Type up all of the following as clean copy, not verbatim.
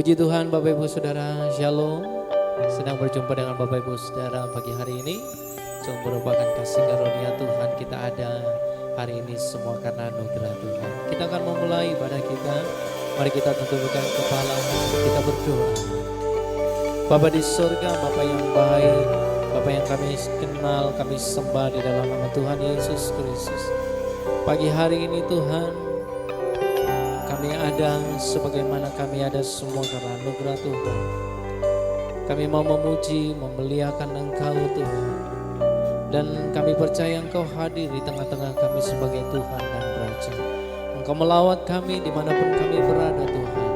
Puji Tuhan Bapak Ibu Saudara, Shalom. Sedang berjumpa dengan Bapak Ibu Saudara pagi hari ini. Sungguh merupakan kasih karunia Tuhan kita ada hari ini semua karena anugerah Tuhan. Kita akan memulai ibadah kita. Mari kita tundukkan kepala, kita berdoa. Bapa di surga, Bapa yang baik, Bapa yang kami kenal, kami sembah di dalam nama Tuhan Yesus Kristus. Pagi hari ini Tuhan, kami ada sebagaimana kami ada semua karena anugerah Tuhan. Kami mau memuji, memuliakan Engkau Tuhan. Dan kami percaya Engkau hadir di tengah-tengah kami sebagai Tuhan dan Raja. Engkau melawat kami dimanapun kami berada Tuhan.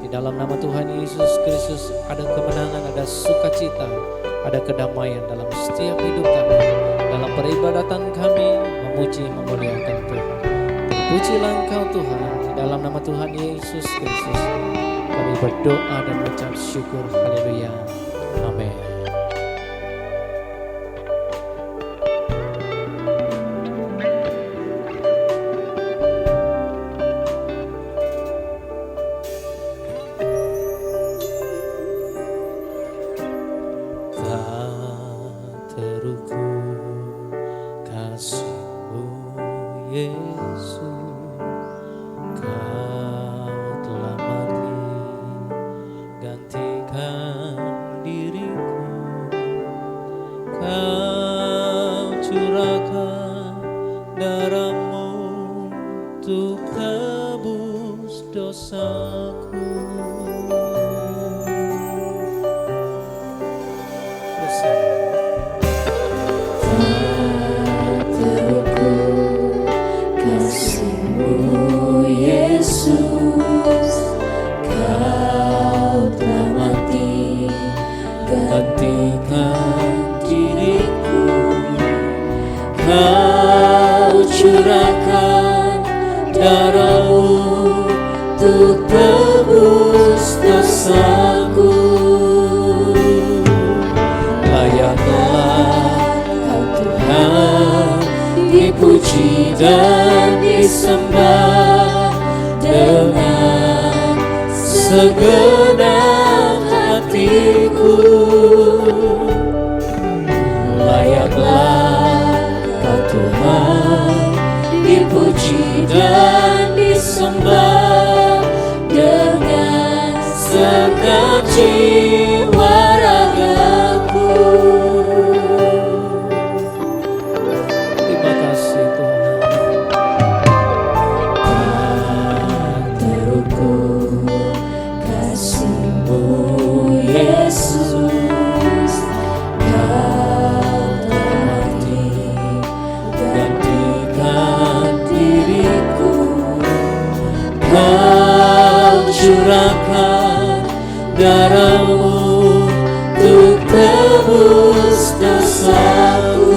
Di dalam nama Tuhan Yesus Kristus ada kemenangan, ada sukacita, ada kedamaian dalam setiap hidup kami. Dalam peribadatan kami memuji, memuliakan Tuhan. Terpujilah Engkau Tuhan. Di dalam nama Tuhan Yesus Kristus kami berdoa dan mengucap syukur. Haleluya. Amin. Tak terukur kasih-Mu Yesus. Dan disembah dengan segenap hatiku. Layaklah Kau Tuhan, dipuji dan disembah dengan segenap jiwa ragaku. Terima kasih Tuhan. Curahkan darah-Mu untuk tebus dosaku.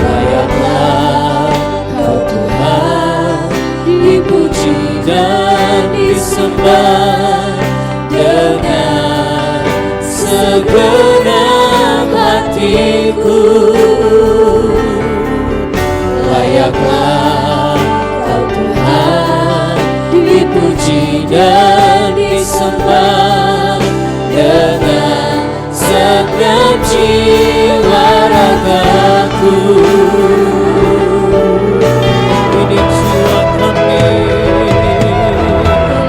Layaklah Kau Tuhan, dipuji dan disembah dengan segenap hatiku. Layaklah Kau Tuhan, dipuji dan disembah dengan segenap jiwa ragaku. Ini jiwa kami.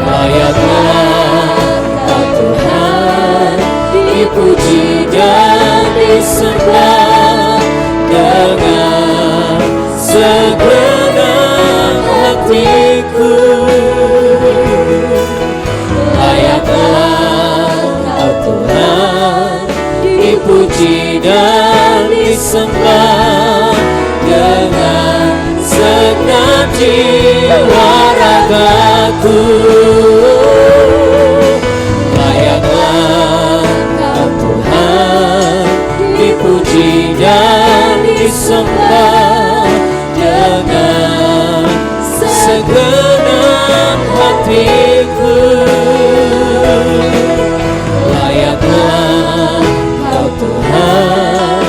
Layaklah Kau Tuhan, dipuji dan disembah dengan segenap hatiku. Layaklah Kau Tuhan, dipuji dan disembah dengan segenap jiwa ragaku. Layaklah Kau Tuhan, dipuji dan disembah dengan segenap hatiku. Layaklah Kau Tuhan,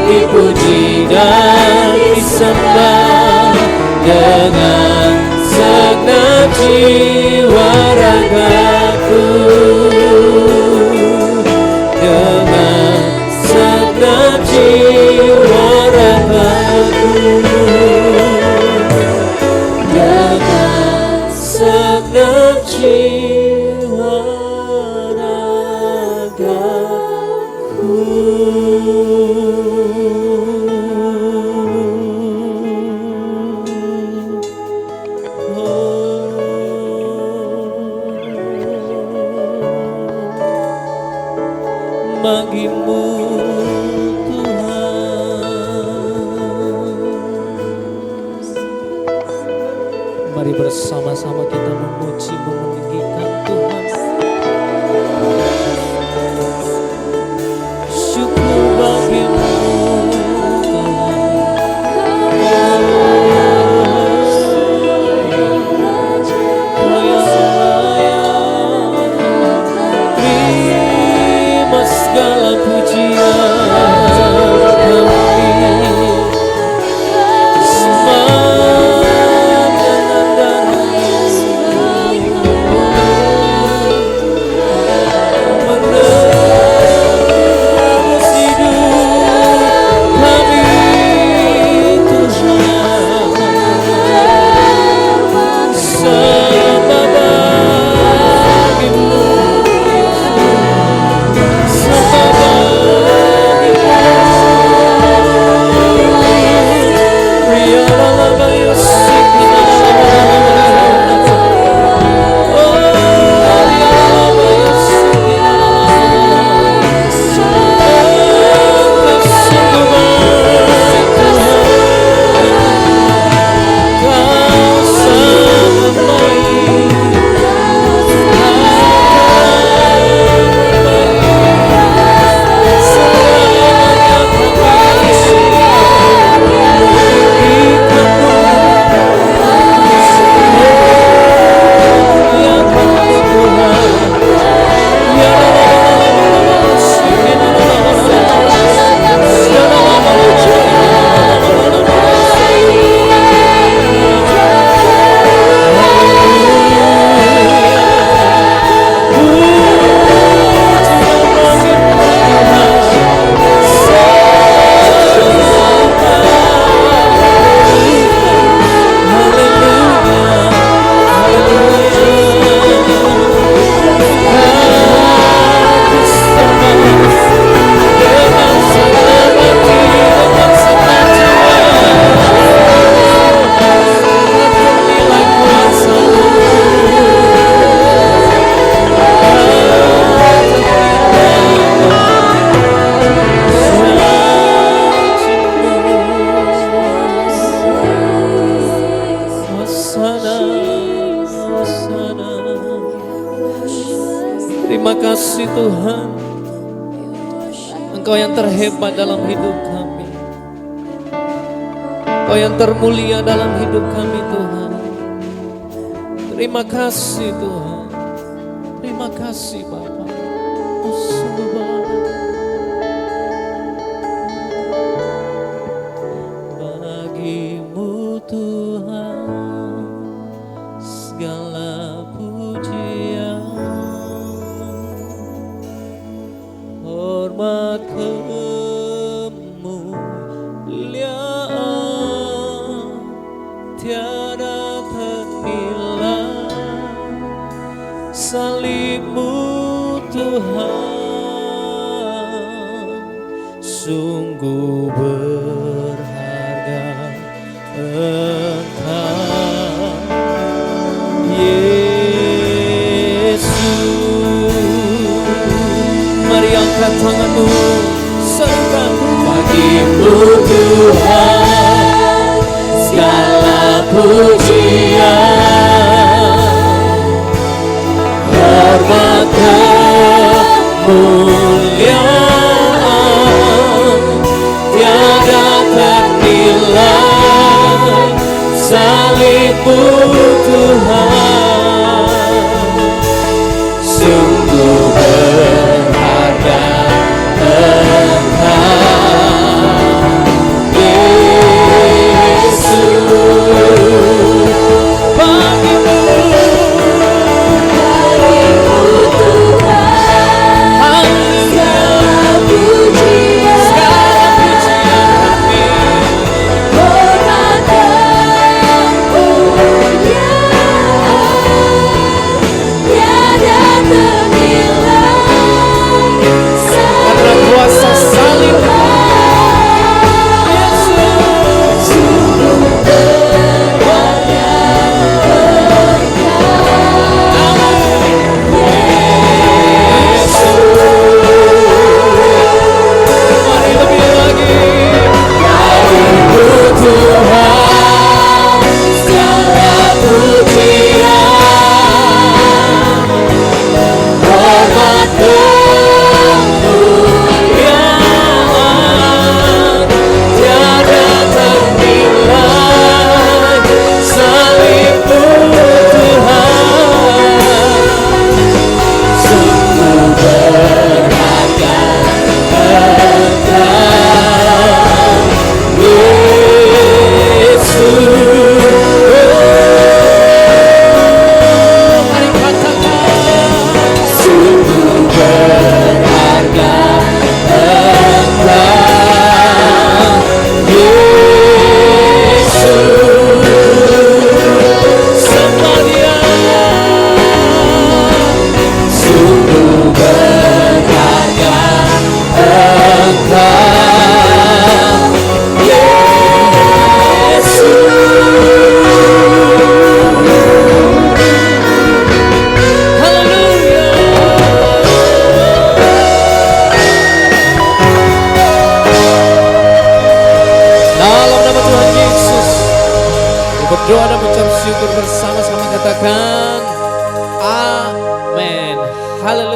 dipuji dan disembah dengan segenap jiwa raga. bagimu Tuhan. Mari bersama-sama kita memuji meninggikan Tuhan. Syukur bagimu kasih Tuhan, Engkau yang terhebat dalam hidup kami, Engkau yang termulia dalam hidup kami Tuhan. Terima kasih Tuhan, terima kasih Bapa. Oh, sungguh Bapa. Bagimu Tuhan segala pujian, hormat kemuliaan tiada ternilai. Salibmu Tuhan sungguh berharga. Engkau Yesus, mari angkat tanganmu, serukan. Bagimu Tuhan segala pujian, hormat kemuliaan tiada ternilai. Salibmu Tuhan sungguh berharga. Engkau Yesus, bagimu Tuhan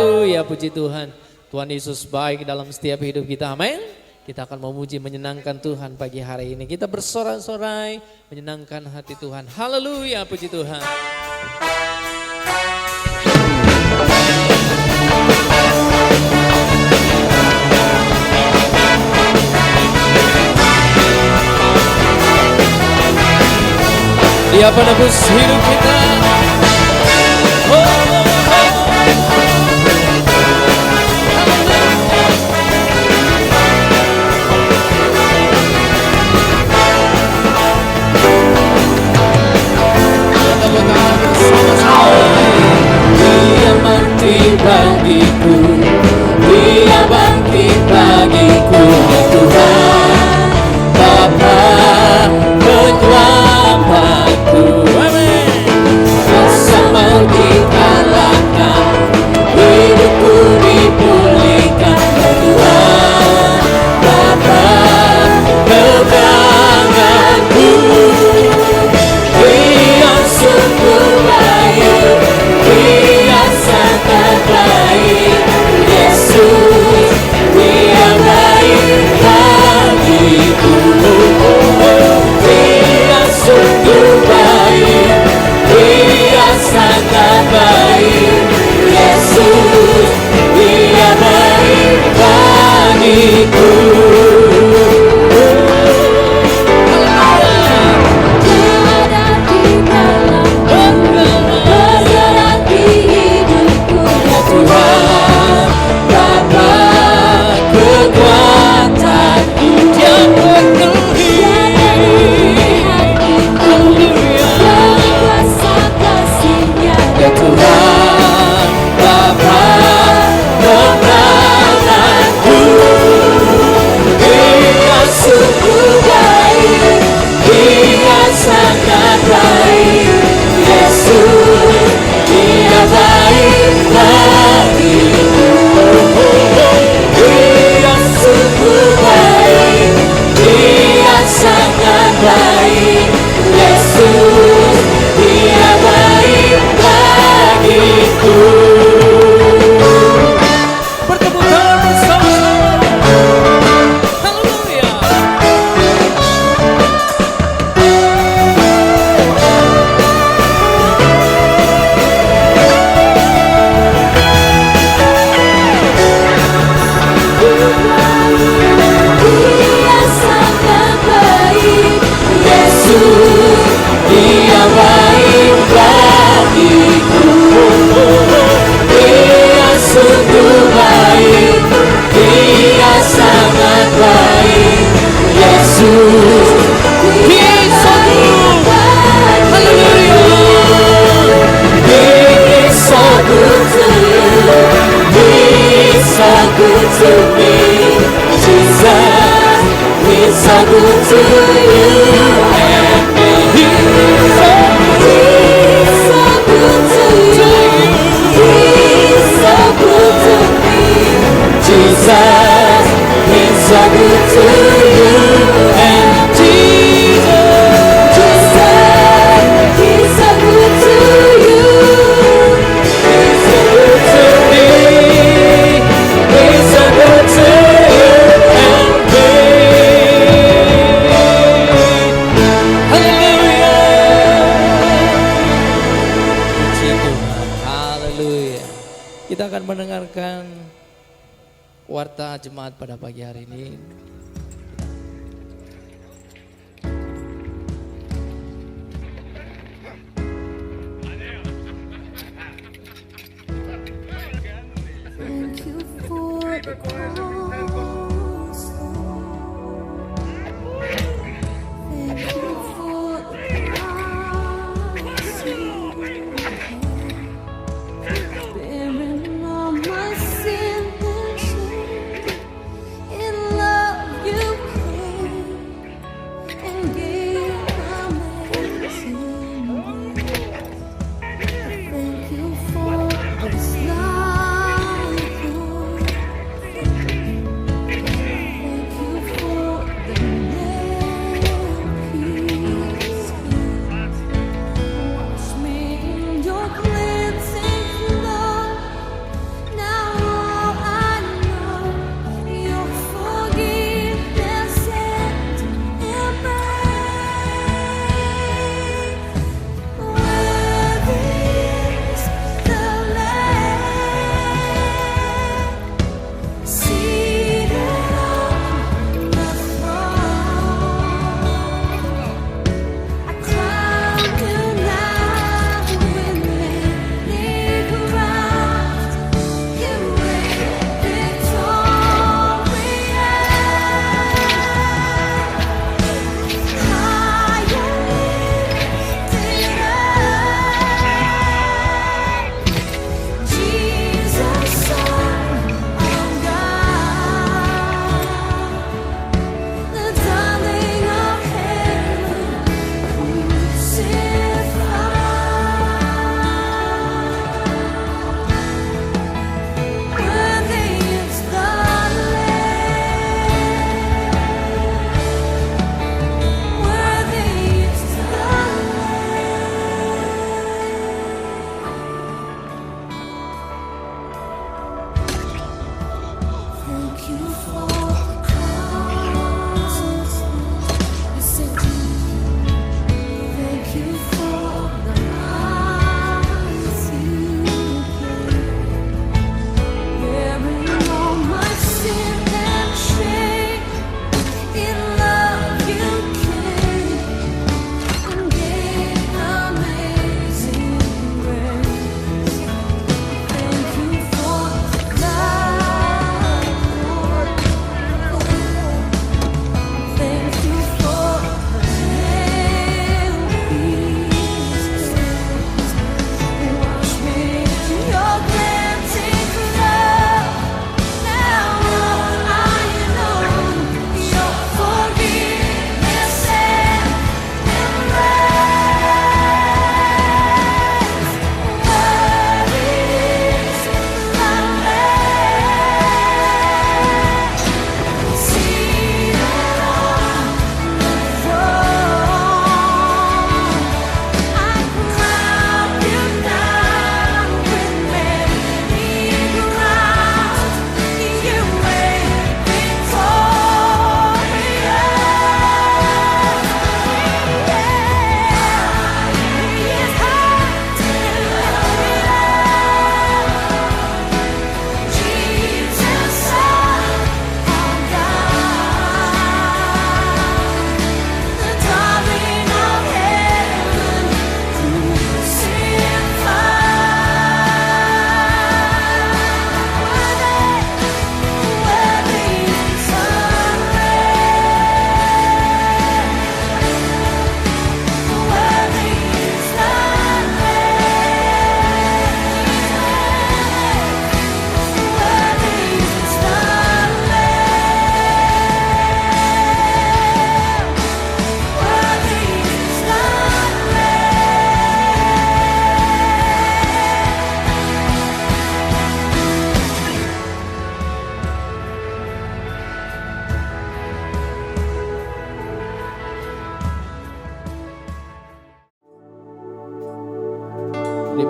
Haleluya, puji Tuhan. Tuhan Yesus baik dalam setiap hidup kita, amin. Kita akan memuji menyenangkan Tuhan pagi hari ini. Kita bersorak-sorai menyenangkan hati Tuhan. Haleluya, puji Tuhan. Dia penebus hidup kita. Dia bangkit bagiku, Dia bangkit bagiku, ya Tuhan, Bapa penyelamatku. Rasa mau dikalahkan, hidupku dipulihkan, ya Tuhan, Bapa kemenanganku. Dia sungguh baik, Dia sangat baik, Yesus, Dia baik bagiku. Dia sungguh baik, Dia sangat baik, Yesus, Dia baik bagiku. Warta jemaat pada pagi hari ini. Thank you for the cross. Thank you for the cross. Bearing all my sin and shame. In love you came and gave amazing grace. Thank you for this life.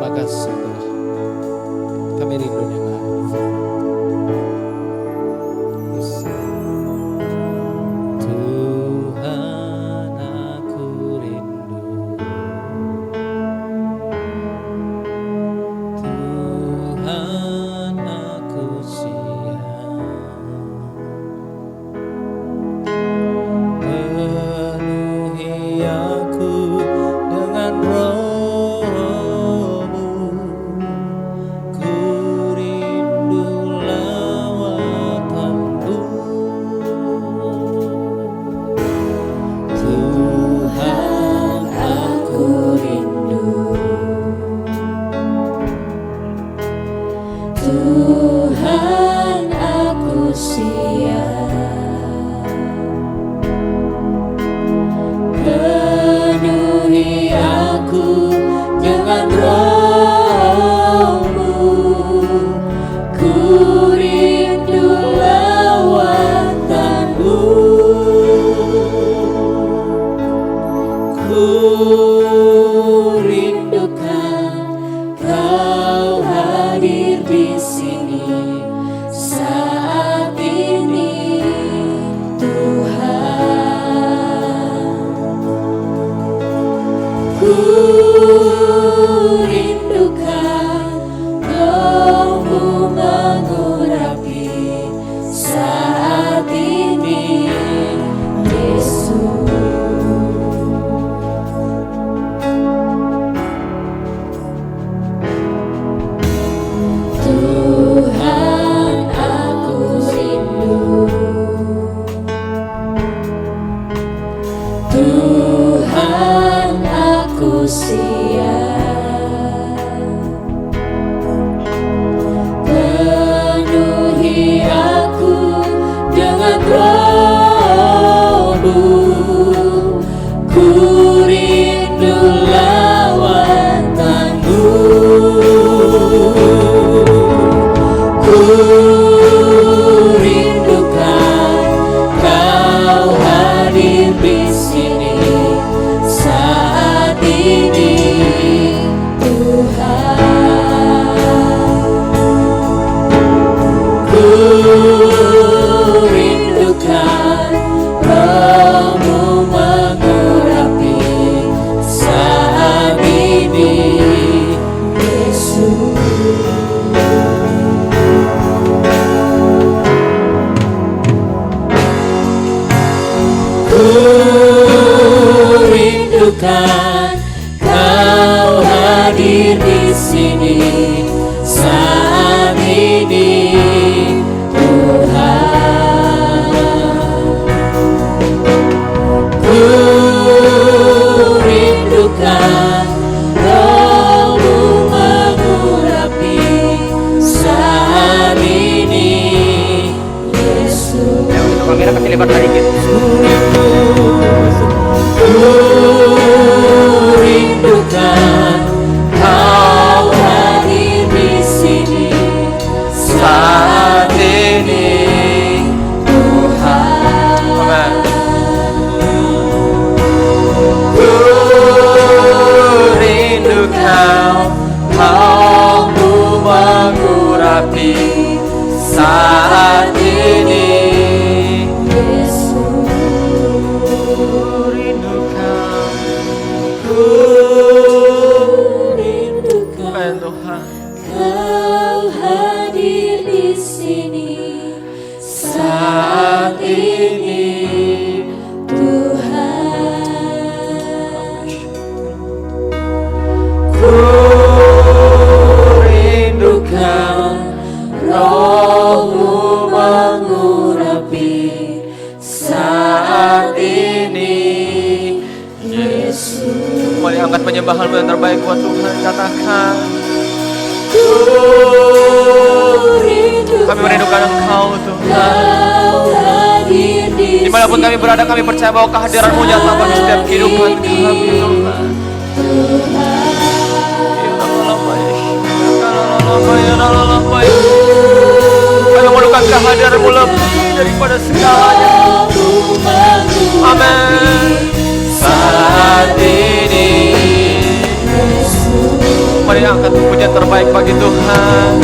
Terima kasih Tuhan. Kami rindu dengan Tuhan, aku rindu. Tuhan, aku siap penuhi aku dengan Roh-Mu. Ku rindu lawatan-Mu. Tuhan, aku rindu. Tuhan, aku siap penuhi aku dengan Roh-Mu. Ku rindu lawatan-Mu. Ku rindukan Kau hadir di sini saat ini, Tuhan. Ku rindukan Roh-Mu mengurapi saat ini, Yesus. Tuhan, aku rindu. Tuhan, aku siap penuhi aku dengan Roh-Mu. Ku rindu lawatan-Mu. Ku rindukan Kau hadir di sini saat ini, Tuhan. Ku rindukan Roh-Mu mengurapi saat ini, Yesus. Ku rindukan Kau hadir di sini saat ini, Tuhan. Ku rindukan Roh-Mu mengurapi saat ini, Yesus. Kamera kasih lebar sedikit. Ku rindukan Kau hadir di sini saat ini, Tuhan. Ku rindukan Roh-Mu mengurapi saat ini, Kau hadir di sini saat ini, Tuhan. Ku rindukan Roh-Mu mengurapi saat ini, Yesus. Mari angkat penyembahanmu yang terbaik buat Tuhan. Katakan, kami merindukan Engkau, Tuhan. Dimanapun kami berada, kami percaya bahwa kehadiran-Mu nyata bagi setiap kehidupan kami, Tuhan. Kami memerlukan kehadiran-Mu lebih daripada segalanya. Amin. Saat ini Mari angkat satu pujian terbaik bagi Tuhan.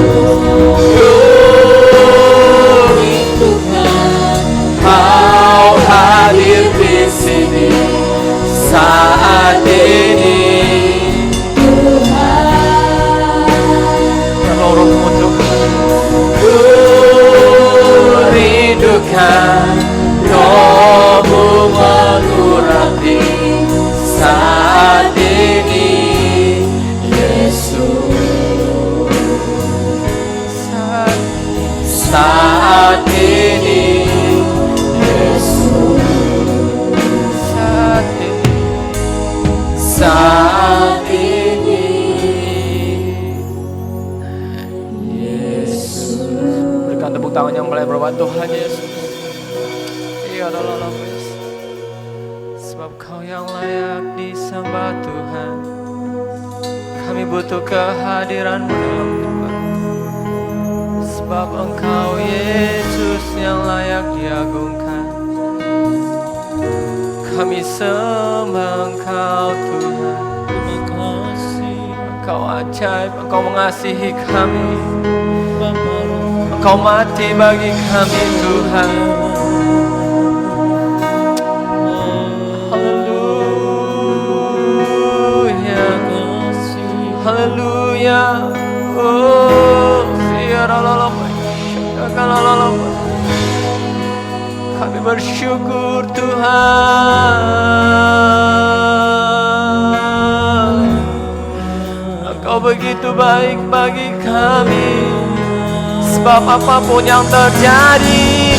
Kau hadir di sini saat ini, kalau rohmu Tuhan, ku rindukan rohmu mengurapi saat ini, Yesus. Saat ini, Yesus. Saat ini, Yesus. Berikan tepuk tangan yang mulai berbuat Tuhan Yesus. Iya Allah Yesus. Sebab Kau yang layak disembah Tuhan. Kami butuh kehadiran-Mu dalam Tuhan. Sebab Engkau Yesus yang layak diagungkan. Kami sembah Engkau Tuhan. Terima kasih. Engkau ajaib, Engkau mengasihi kami. Engkau mati bagi kami Tuhan. Haleluya. Haleluya. Oh, kami bersyukur Tuhan. Engkau begitu baik bagi kami. Sebab apapun yang terjadi,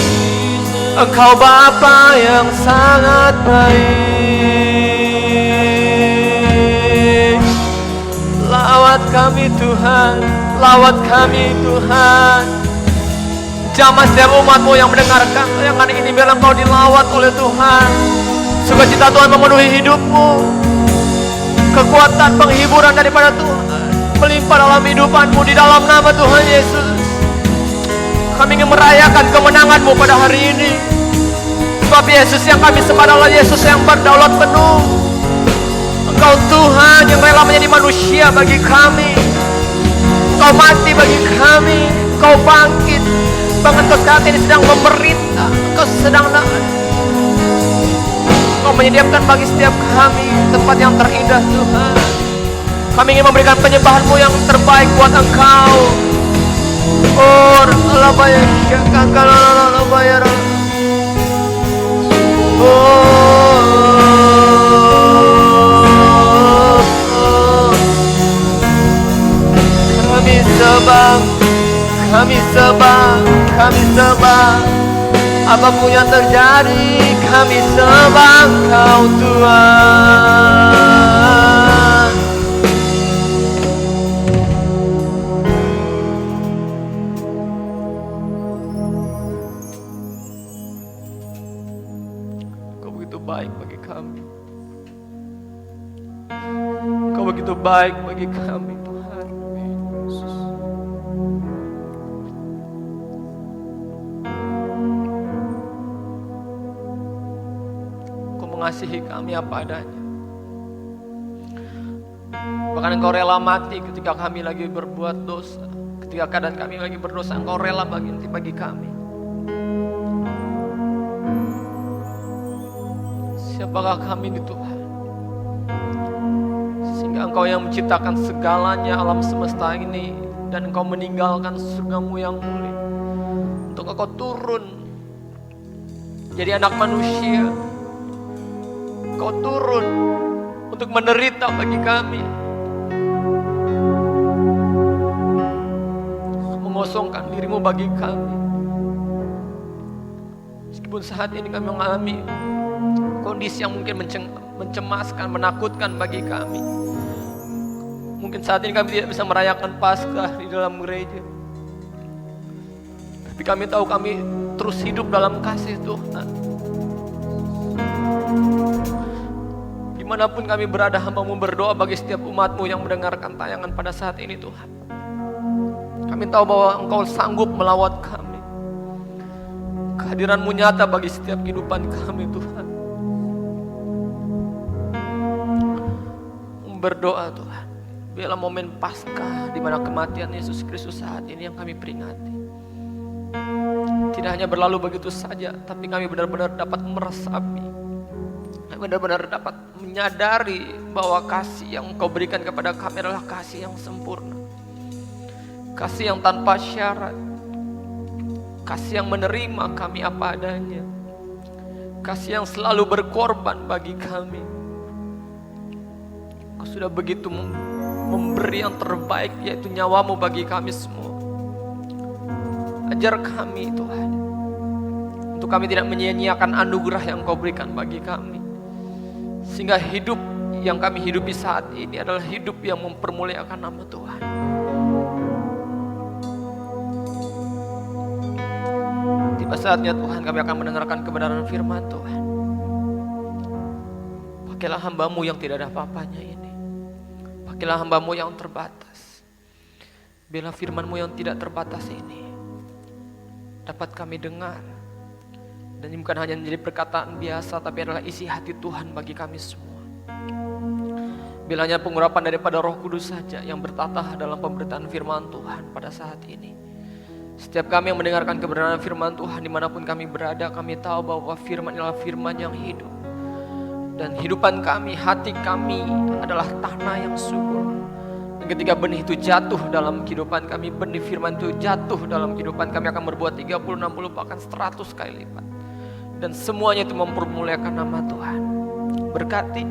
Engkau Bapa yang sangat baik. Lawat kami Tuhan, lawat kami Tuhan. Jamah setiap umat-Mu yang mendengarkan tayangan ini, biar Engkau dilawat oleh Tuhan. Sukacita Tuhan memenuhi hidup-Mu. Kekuatan penghiburan daripada Tuhan melimpah dalam hidupan-Mu di dalam nama Tuhan Yesus. Kami ingin merayakan kemenangan-Mu pada hari ini. Sebab Yesus yang kami sembah adalah Yesus yang berdaulat penuh. Engkau Tuhan yang rela menjadi manusia bagi kami. Engkau mati bagi kami. Engkau bangkit. Bahkan Engkau saat ini sedang memerintah. Engkau sedang Engkau menyediakan bagi setiap kami tempat yang terindah Tuhan. Kami ingin memberikan penyembahan-Mu yang terbaik buat Engkau. Oh, Allah bayar syakang Allah bayar. Kami sembah, kami sembah, kami sembah. Apapun yang terjadi, kami sembah Engkau Tuhan. Kau begitu baik bagi kami. Kau begitu baik bagi kami Tuhan. Yesus. Mengasihi kami apa adanya. Bahkan Engkau rela mati ketika kami lagi berbuat dosa. Ketika keadaan kami lagi berdosa, Engkau rela bagi kami. Siapakah kami ini Tuhan? Sehingga Engkau yang menciptakan segalanya alam semesta ini, dan Engkau meninggalkan surga-Mu yang mulia untuk Engkau turun jadi anak manusia. Kau turun untuk menderita bagi kami, mengosongkan diri-Mu bagi kami. Meskipun saat ini kami mengalami kondisi yang mungkin mencemaskan, menakutkan bagi kami. Mungkin saat ini kami tidak bisa merayakan Paskah di dalam gereja, tapi kami tahu kami terus hidup dalam kasih Tuhan. Dimanapun kami berada, hamba-Mu berdoa bagi setiap umat-Mu yang mendengarkan tayangan pada saat ini Tuhan. Kami tahu bahwa Engkau sanggup melawat kami. Kehadiran-Mu nyata bagi setiap kehidupan kami Tuhan. Berdoa Tuhan, Biarlah momen Paskah di mana kematian Yesus Kristus saat ini yang kami peringati. Tidak hanya berlalu begitu saja, tapi kami benar-benar dapat meresapi. Kami benar-benar dapat menyadari bahwa kasih yang Engkau berikan kepada kami adalah kasih yang sempurna. Kasih yang tanpa syarat. Kasih yang menerima kami apa adanya. Kasih yang selalu berkorban bagi kami. Kau sudah begitu memberi yang terbaik, yaitu nyawamu bagi kami semua. Ajar kami Tuhan, untuk kami tidak menyia-nyiakan anugerah yang Kau berikan bagi kami. Sehingga hidup yang kami hidupi saat ini adalah hidup yang mempermuliakan nama Tuhan. Tiba saatnya Tuhan kami akan mendengarkan kebenaran firman Tuhan. Pakailah hamba-Mu yang tidak ada apa-apanya ini. Pakailah hamba-Mu yang terbatas. Biarlah firman-Mu yang tidak terbatas ini dapat kami dengar. Dan ini bukan hanya menjadi perkataan biasa, tapi adalah isi hati Tuhan bagi kami semua. Bila hanya pengurapan daripada Roh Kudus saja yang bertatah dalam pemberitaan firman Tuhan pada saat ini. Setiap kami yang mendengarkan kebenaran firman Tuhan dimanapun kami berada, kami tahu bahwa firman adalah firman yang hidup. Dan hidupan kami, hati kami adalah tanah yang subur. Dan ketika benih itu jatuh dalam kehidupan kami, benih firman itu jatuh dalam kehidupan kami akan berbuat 30, 60, bahkan 100 kali lipat. Dan semuanya itu mempermuliakan nama Tuhan. Berkati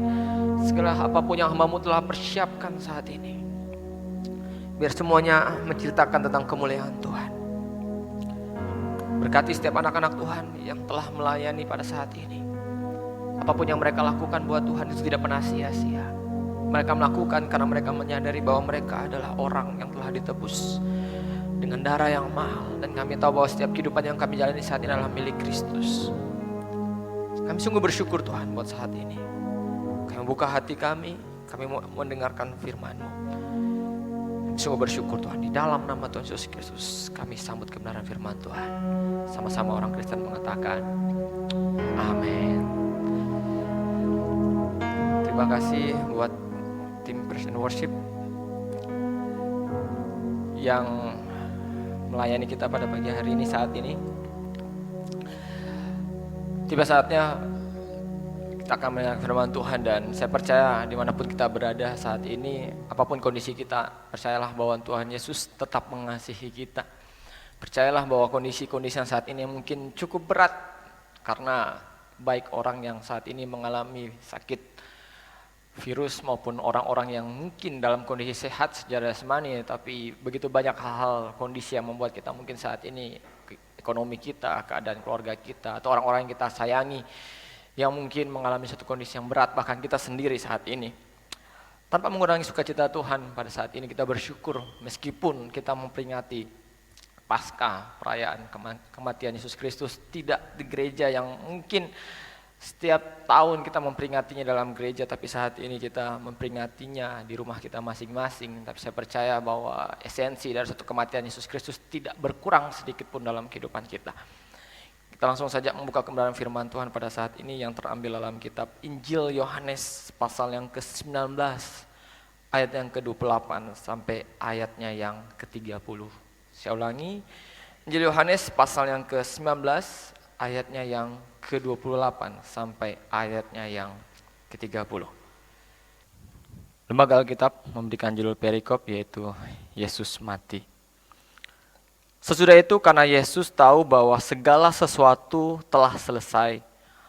segala apapun yang hamba-Mu telah persiapkan saat ini. Biar semuanya menceritakan tentang kemuliaan Tuhan. Berkati setiap anak-anak Tuhan yang telah melayani pada saat ini. Apapun yang mereka lakukan buat Tuhan itu tidak pernah sia-sia. Mereka melakukan karena mereka menyadari bahwa mereka adalah orang yang telah ditebus dengan darah yang mahal. Dan kami tahu bahwa setiap kehidupan yang kami jalani saat ini adalah milik Kristus. Kami sungguh bersyukur Tuhan buat saat ini. Kami membuka hati kami mau mendengarkan firman-Mu. Kami sungguh bersyukur Tuhan, di dalam nama Tuhan Yesus Kristus kami sambut kebenaran firman Tuhan. Sama-sama orang Kristen mengatakan amin. Terima kasih buat tim Praise and Worship yang melayani kita pada pagi hari ini, saat ini. Tiba saatnya kita akan mendengar firman Tuhan, dan saya percaya dimanapun kita berada saat ini, apapun kondisi kita, percayalah bahwa Tuhan Yesus tetap mengasihi kita. Percayalah bahwa kondisi-kondisi yang saat ini mungkin cukup berat, karena baik orang yang saat ini mengalami sakit virus maupun orang-orang yang mungkin dalam kondisi sehat secara jasmani, tapi begitu banyak hal-hal kondisi yang membuat kita mungkin saat ini, ekonomi kita, keadaan keluarga kita, atau orang-orang yang kita sayangi yang mungkin mengalami satu kondisi yang berat, bahkan kita sendiri saat ini. Tanpa mengurangi sukacita Tuhan, pada saat ini kita bersyukur meskipun kita memperingati Paskah, perayaan kematian Yesus Kristus, tidak di gereja yang mungkin setiap tahun kita memperingatinya dalam gereja, tapi saat ini kita memperingatinya di rumah kita masing-masing. Tapi saya percaya bahwa esensi dari satu kematian Yesus Kristus tidak berkurang sedikit pun dalam kehidupan kita. Kita langsung saja membuka kebenaran firman Tuhan pada saat ini yang terambil dalam kitab Injil Yohanes pasal yang ke-19 ayat yang ke-28 sampai ayatnya yang ke-30. Saya ulangi, Injil Yohanes pasal yang ke-19 ayatnya yang ke-28 sampai ayatnya yang ke-30. Lembaga Alkitab memberikan judul perikop, yaitu Yesus mati. Sesudah itu, karena Yesus tahu bahwa segala sesuatu telah selesai,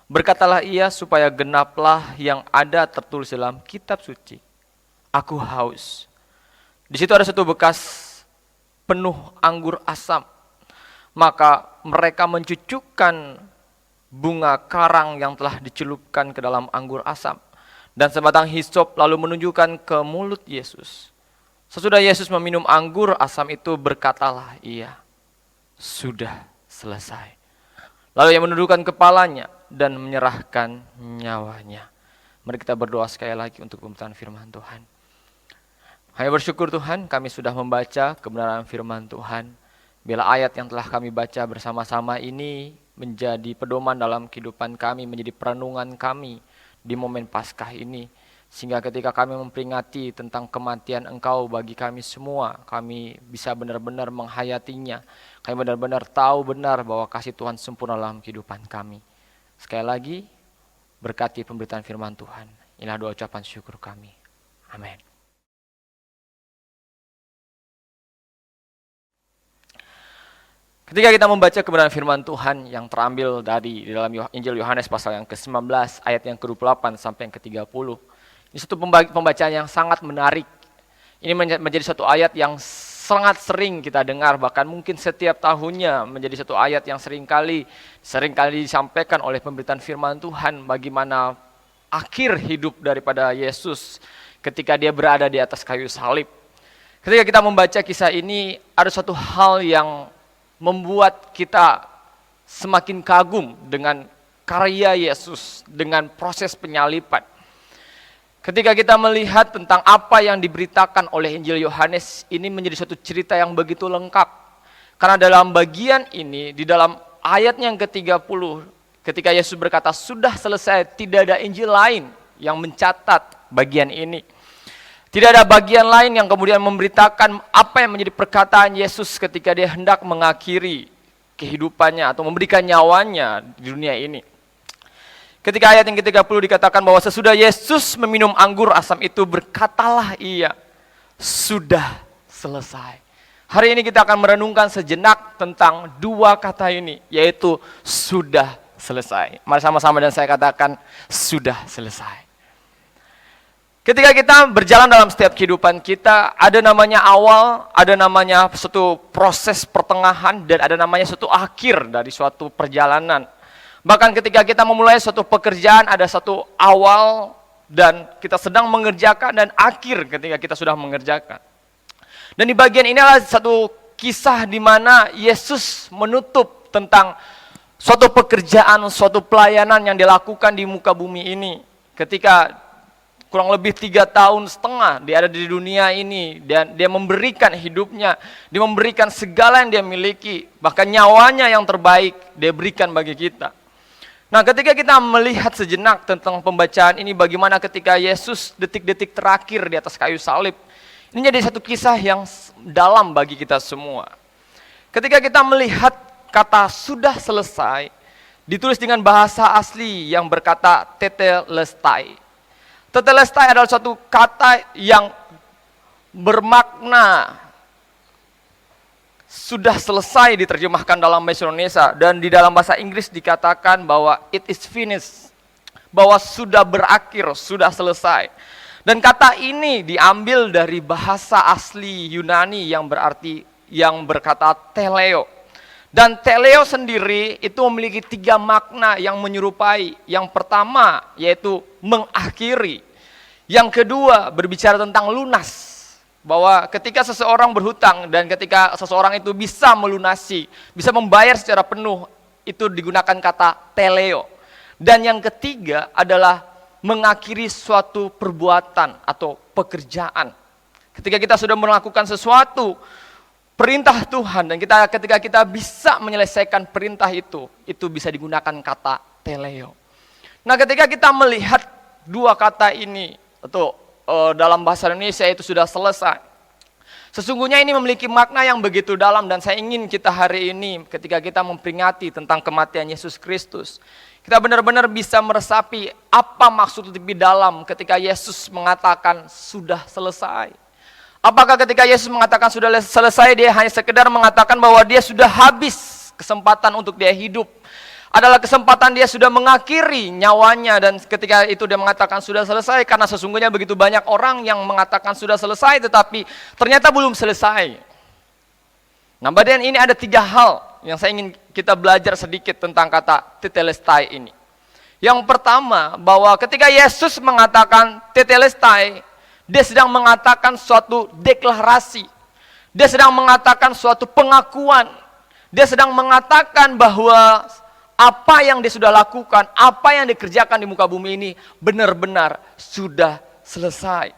berkatalah ia supaya genaplah yang ada tertulis dalam kitab suci. Aku haus. Di situ ada satu bekas penuh anggur asam. Maka mereka mencucukkan bunga karang yang telah dicelupkan ke dalam anggur asam dan sebatang hisop, lalu menunjukkan ke mulut Yesus. Sesudah Yesus meminum anggur asam itu, berkatalah ia, sudah selesai. Lalu ia menundukkan kepalanya dan menyerahkan nyawanya. Mari kita berdoa sekali lagi untuk pemberitaan firman Tuhan. Kami bersyukur Tuhan, kami sudah membaca kebenaran firman Tuhan. Bila ayat yang telah kami baca bersama-sama ini menjadi pedoman dalam kehidupan kami, menjadi perenungan kami di momen Paskah ini. Sehingga ketika kami memperingati tentang kematian Engkau bagi kami semua, kami bisa benar-benar menghayatinya. Kami benar-benar tahu benar bahwa kasih Tuhan sempurna dalam kehidupan kami. Sekali lagi, berkati pemberitaan firman Tuhan. Inilah doa ucapan syukur kami. Amin. Ketika kita membaca kebenaran firman Tuhan yang terambil dari di dalam Injil Yohanes pasal yang ke-19 ayat yang ke-28 sampai yang ke-30. Ini satu pembacaan yang sangat menarik. Ini menjadi satu ayat yang sangat sering kita dengar, bahkan mungkin setiap tahunnya menjadi satu ayat yang seringkali disampaikan oleh pemberitaan firman Tuhan bagaimana akhir hidup daripada Yesus ketika dia berada di atas kayu salib. Ketika kita membaca kisah ini, ada satu hal yang membuat kita semakin kagum dengan karya Yesus, dengan proses penyaliban. Ketika kita melihat tentang apa yang diberitakan oleh Injil Yohanes, ini menjadi suatu cerita yang begitu lengkap. Karena dalam bagian ini, di dalam ayat yang ke-30, ketika Yesus berkata, sudah selesai, tidak ada Injil lain yang mencatat bagian ini. Tidak ada bagian lain yang kemudian memberitakan apa yang menjadi perkataan Yesus ketika dia hendak mengakhiri kehidupannya atau memberikan nyawanya di dunia ini. Ketika ayat yang ke-30 dikatakan bahwa sesudah Yesus meminum anggur asam itu, berkatalah ia, sudah selesai. Hari ini kita akan merenungkan sejenak tentang dua kata ini, yaitu sudah selesai. Mari sama-sama dan saya katakan, sudah selesai. Ketika kita berjalan dalam setiap kehidupan kita, ada namanya awal, ada namanya suatu proses pertengahan, dan ada namanya suatu akhir dari suatu perjalanan. Bahkan ketika kita memulai suatu pekerjaan, ada satu awal dan kita sedang mengerjakan, dan akhir ketika kita sudah mengerjakan. Dan di bagian ini adalah satu kisah di mana Yesus menutup tentang suatu pekerjaan, suatu pelayanan yang dilakukan di muka bumi ini. Ketika kurang lebih 3,5 tahun dia ada di dunia ini, dan dia memberikan hidupnya, dia memberikan segala yang dia miliki, bahkan nyawanya yang terbaik dia berikan bagi kita. Nah, ketika kita melihat sejenak tentang pembacaan ini, bagaimana ketika Yesus detik-detik terakhir di atas kayu salib, ini jadi satu kisah yang dalam bagi kita semua. Ketika kita melihat kata sudah selesai, ditulis dengan bahasa asli yang berkata tetelestai. Tetelestai adalah suatu kata yang bermakna sudah selesai diterjemahkan dalam bahasa Indonesia, dan di dalam bahasa Inggris dikatakan bahwa it is finished, bahwa sudah berakhir, sudah selesai. Dan kata ini diambil dari bahasa asli Yunani yang berkata teleo. Dan teleo sendiri itu memiliki 3 makna yang menyerupai. Yang pertama yaitu mengakhiri. Yang kedua berbicara tentang lunas. Bahwa ketika seseorang berhutang dan ketika seseorang itu bisa melunasi, bisa membayar secara penuh, itu digunakan kata teleo. Dan yang ketiga adalah mengakhiri suatu perbuatan atau pekerjaan. Ketika kita sudah melakukan sesuatu perintah Tuhan, dan ketika kita bisa menyelesaikan perintah itu bisa digunakan kata teleo. Nah, ketika kita melihat dua kata ini, atau dalam bahasa Indonesia itu sudah selesai, sesungguhnya ini memiliki makna yang begitu dalam, dan saya ingin kita hari ini ketika kita memperingati tentang kematian Yesus Kristus, kita benar-benar bisa meresapi apa maksud lebih dalam ketika Yesus mengatakan sudah selesai. Apakah ketika Yesus mengatakan sudah selesai, dia hanya sekedar mengatakan bahwa dia sudah habis kesempatan untuk dia hidup? Adalah kesempatan dia sudah mengakhiri nyawanya, dan ketika itu dia mengatakan sudah selesai, karena sesungguhnya begitu banyak orang yang mengatakan sudah selesai tetapi ternyata belum selesai. Nah, bagian ini ada 3 hal yang saya ingin kita belajar sedikit tentang kata tetelestai ini. Yang pertama, bahwa ketika Yesus mengatakan tetelestai, dia sedang mengatakan suatu deklarasi. Dia sedang mengatakan suatu pengakuan. Dia sedang mengatakan bahwa apa yang dia sudah lakukan, apa yang dikerjakan di muka bumi ini benar-benar sudah selesai.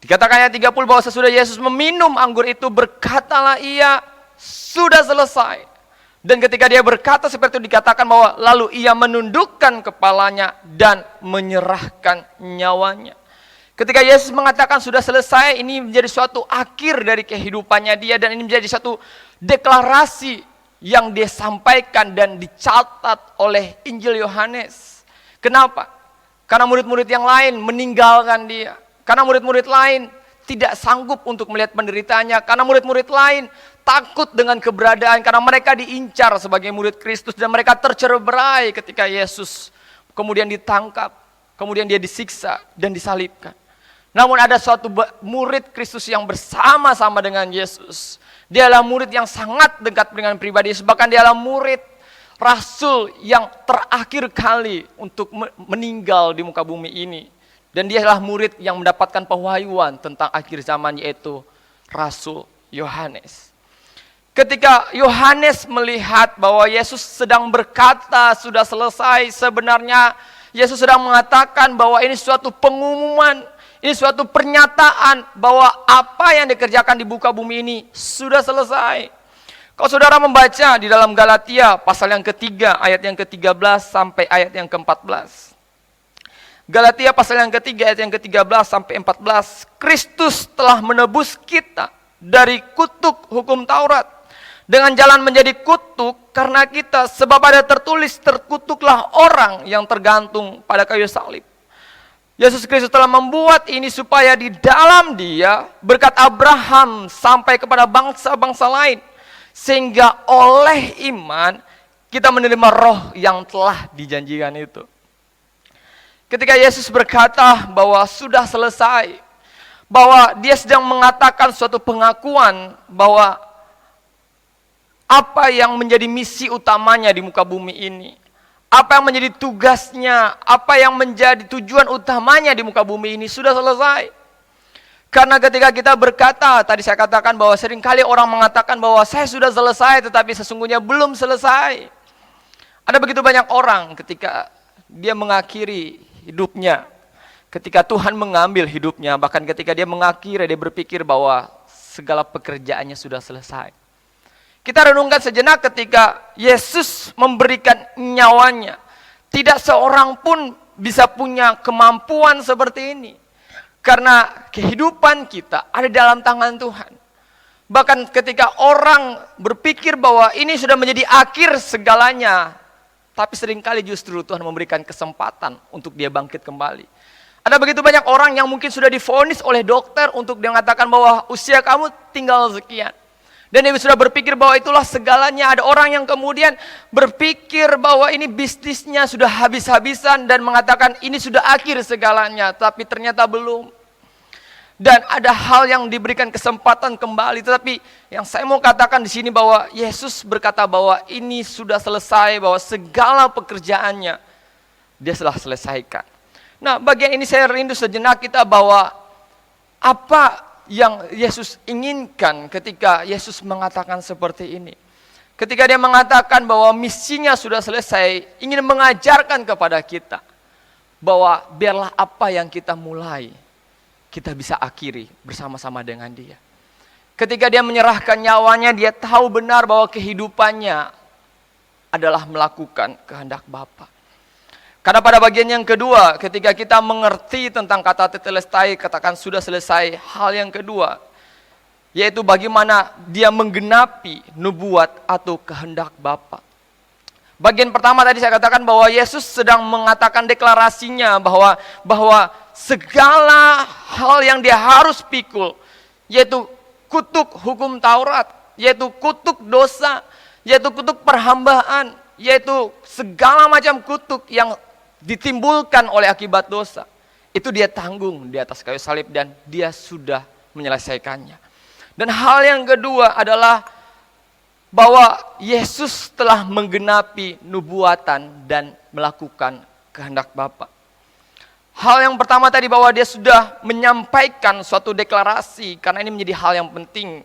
Dikatakan ayat 30 bahwa sesudah Yesus meminum anggur itu, berkatalah ia, sudah selesai. Dan ketika dia berkata seperti itu dikatakan bahwa lalu ia menundukkan kepalanya dan menyerahkan nyawanya. Ketika Yesus mengatakan sudah selesai, ini menjadi suatu akhir dari kehidupannya dia, dan ini menjadi suatu deklarasi yang dia sampaikan dan dicatat oleh Injil Yohanes. Kenapa? Karena murid-murid yang lain meninggalkan dia. Karena murid-murid lain tidak sanggup untuk melihat penderitaannya. Karena murid-murid lain takut dengan keberadaan, karena mereka diincar sebagai murid Kristus dan mereka tercerai ketika Yesus kemudian ditangkap, kemudian dia disiksa dan disalibkan. Namun ada suatu murid Kristus yang bersama-sama dengan Yesus. Dia adalah murid yang sangat dekat dengan pribadi Yesus. Bahkan dia adalah murid rasul yang terakhir kali untuk meninggal di muka bumi ini. Dan dia adalah murid yang mendapatkan pewahyuan tentang akhir zaman, yaitu Rasul Yohanes. Ketika Yohanes melihat bahwa Yesus sedang berkata sudah selesai, sebenarnya Yesus sedang mengatakan bahwa ini suatu pengumuman, ini suatu pernyataan bahwa apa yang dikerjakan di muka bumi ini sudah selesai. Kalau saudara membaca di dalam Galatia pasal yang ketiga, ayat yang ke-13 sampai ayat yang ke-14. Galatia pasal yang ketiga, ayat yang ke-13 sampai 14. Kristus telah menebus kita dari kutuk hukum Taurat dengan jalan menjadi kutuk karena kita, sebab ada tertulis, terkutuklah orang yang tergantung pada kayu salib. Yesus Kristus telah membuat ini supaya di dalam Dia berkat Abraham sampai kepada bangsa-bangsa lain, sehingga oleh iman kita menerima roh yang telah dijanjikan itu. Ketika Yesus berkata bahwa sudah selesai, bahwa dia sedang mengatakan suatu pengakuan bahwa apa yang menjadi misi utamanya di muka bumi ini, apa yang menjadi tugasnya, apa yang menjadi tujuan utamanya di muka bumi ini sudah selesai. Karena ketika kita berkata, tadi saya katakan bahwa seringkali orang mengatakan bahwa saya sudah selesai, tetapi sesungguhnya belum selesai. Ada begitu banyak orang ketika dia mengakhiri hidupnya, ketika Tuhan mengambil hidupnya, bahkan ketika dia mengakhiri, dia berpikir bahwa segala pekerjaannya sudah selesai. Kita renungkan sejenak ketika Yesus memberikan nyawanya. Tidak seorang pun bisa punya kemampuan seperti ini. Karena kehidupan kita ada dalam tangan Tuhan. Bahkan ketika orang berpikir bahwa ini sudah menjadi akhir segalanya, tapi seringkali justru Tuhan memberikan kesempatan untuk dia bangkit kembali. Ada begitu banyak orang yang mungkin sudah divonis oleh dokter untuk dia mengatakan bahwa usia kamu tinggal sekian. Dan dia sudah berpikir bahwa itulah segalanya. Ada orang yang kemudian berpikir bahwa ini bisnisnya sudah habis-habisan dan mengatakan ini sudah akhir segalanya, tapi ternyata belum. Dan ada hal yang diberikan kesempatan kembali, tetapi yang saya mau katakan di sini bahwa Yesus berkata bahwa ini sudah selesai, bahwa segala pekerjaannya dia telah selesaikan. Nah, bagian ini saya rindu sejenak kita bahwa apa yang Yesus inginkan ketika Yesus mengatakan seperti ini. Ketika dia mengatakan bahwa misinya sudah selesai, ingin mengajarkan kepada kita bahwa biarlah apa yang kita mulai, kita bisa akhiri bersama-sama dengan dia. Ketika dia menyerahkan nyawanya, dia tahu benar bahwa kehidupannya adalah melakukan kehendak Bapa. Karena pada bagian yang kedua, ketika kita mengerti tentang kata tetelestai, katakan sudah selesai, hal yang kedua, yaitu bagaimana dia menggenapi nubuat atau kehendak Bapa. Bagian pertama tadi saya katakan bahwa Yesus sedang mengatakan deklarasinya bahwa segala hal yang dia harus pikul, yaitu kutuk hukum Taurat, yaitu kutuk dosa, yaitu kutuk perhambaan, yaitu segala macam kutuk yang ditimbulkan oleh akibat dosa. Itu dia tanggung di atas kayu salib dan dia sudah menyelesaikannya. Dan hal yang kedua adalah bahwa Yesus telah menggenapi nubuatan dan melakukan kehendak Bapa. Hal yang pertama tadi bahwa dia sudah menyampaikan suatu deklarasi, karena ini menjadi hal yang penting.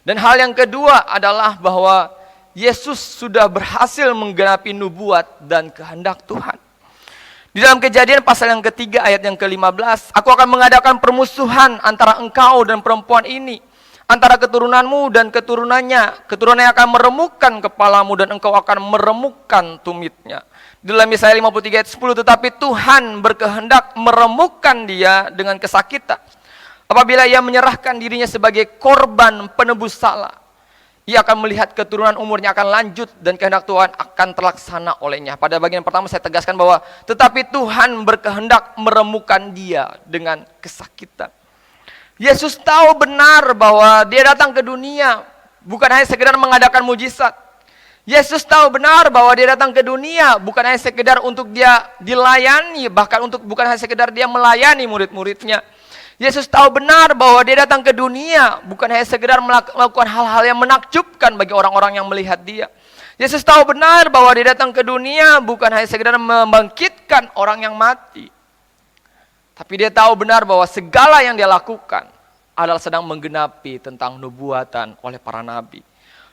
Dan hal yang kedua adalah bahwa Yesus sudah berhasil menggenapi nubuat dan kehendak Tuhan. Di dalam Kejadian pasal yang ketiga ayat yang ke-15, aku akan mengadakan permusuhan antara engkau dan perempuan ini, antara keturunanmu dan keturunannya. Keturunan yang akan meremukkan kepalamu dan engkau akan meremukkan tumitnya. Di dalam Yesaya 53 ayat 10, tetapi Tuhan berkehendak meremukkan dia dengan kesakitan. Apabila ia menyerahkan dirinya sebagai korban penebus salah, ia akan melihat keturunan umurnya akan lanjut dan kehendak Tuhan akan terlaksana olehnya. Pada bagian pertama saya tegaskan bahwa tetapi Tuhan berkehendak meremukkan dia dengan kesakitan. Yesus tahu benar bahwa dia datang ke dunia bukan hanya sekedar mengadakan mujizat. Yesus tahu benar bahwa dia datang ke dunia bukan hanya sekedar untuk dia dilayani, bahkan bukan hanya sekedar dia melayani murid-muridnya. Yesus tahu benar bahwa dia datang ke dunia bukan hanya sekedar melakukan hal-hal yang menakjubkan bagi orang-orang yang melihat dia. Yesus tahu benar bahwa dia datang ke dunia bukan hanya sekedar membangkitkan orang yang mati. Tapi dia tahu benar bahwa segala yang dia lakukan adalah sedang menggenapi tentang nubuatan oleh para nabi.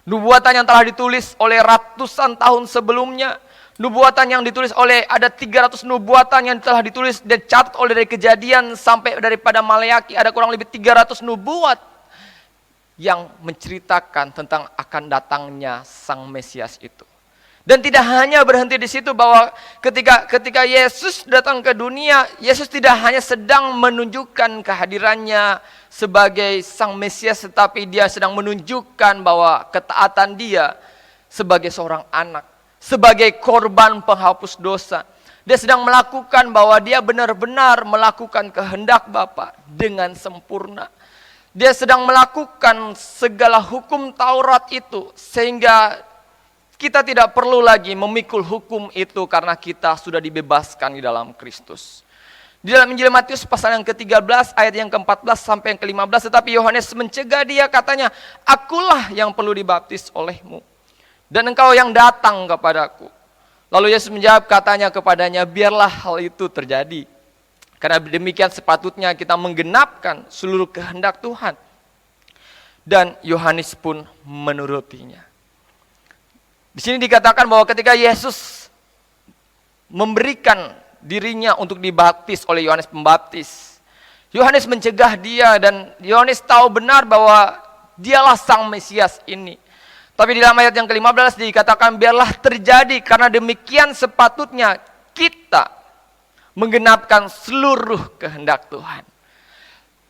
Nubuatan yang telah ditulis oleh ratusan tahun sebelumnya. Nubuatan yang ditulis oleh ada 300 nubuatan yang telah ditulis dan catat oleh dari Kejadian sampai daripada Maleaki. Ada kurang lebih 300 nubuat yang menceritakan tentang akan datangnya Sang Mesias itu. Dan tidak hanya berhenti di situ bahwa ketika Yesus datang ke dunia, Yesus tidak hanya sedang menunjukkan kehadirannya sebagai Sang Mesias, tetapi dia sedang menunjukkan bahwa ketaatan dia sebagai seorang anak, sebagai korban penghapus dosa. Dia sedang melakukan bahwa dia benar-benar melakukan kehendak Bapa dengan sempurna. Dia sedang melakukan segala hukum Taurat itu sehingga kita tidak perlu lagi memikul hukum itu karena kita sudah dibebaskan di dalam Kristus. Di dalam Injil Matius pasal yang ke-13 ayat yang ke-14 sampai yang ke-15, tetapi Yohanes mencegah dia, katanya, akulah yang perlu dibaptis olehmu dan engkau yang datang kepadaku. Lalu Yesus menjawab, katanya kepadanya, biarlah hal itu terjadi. Karena demikian sepatutnya kita menggenapkan seluruh kehendak Tuhan. Dan Yohanes pun menurutinya. Di sini dikatakan bahwa ketika Yesus memberikan dirinya untuk dibaptis oleh Yohanes Pembaptis, Yohanes mencegah dia dan Yohanes tahu benar bahwa dialah Sang Mesias ini. Tapi di dalam ayat yang ke-15 dikatakan biarlah terjadi karena demikian sepatutnya kita menggenapkan seluruh kehendak Tuhan.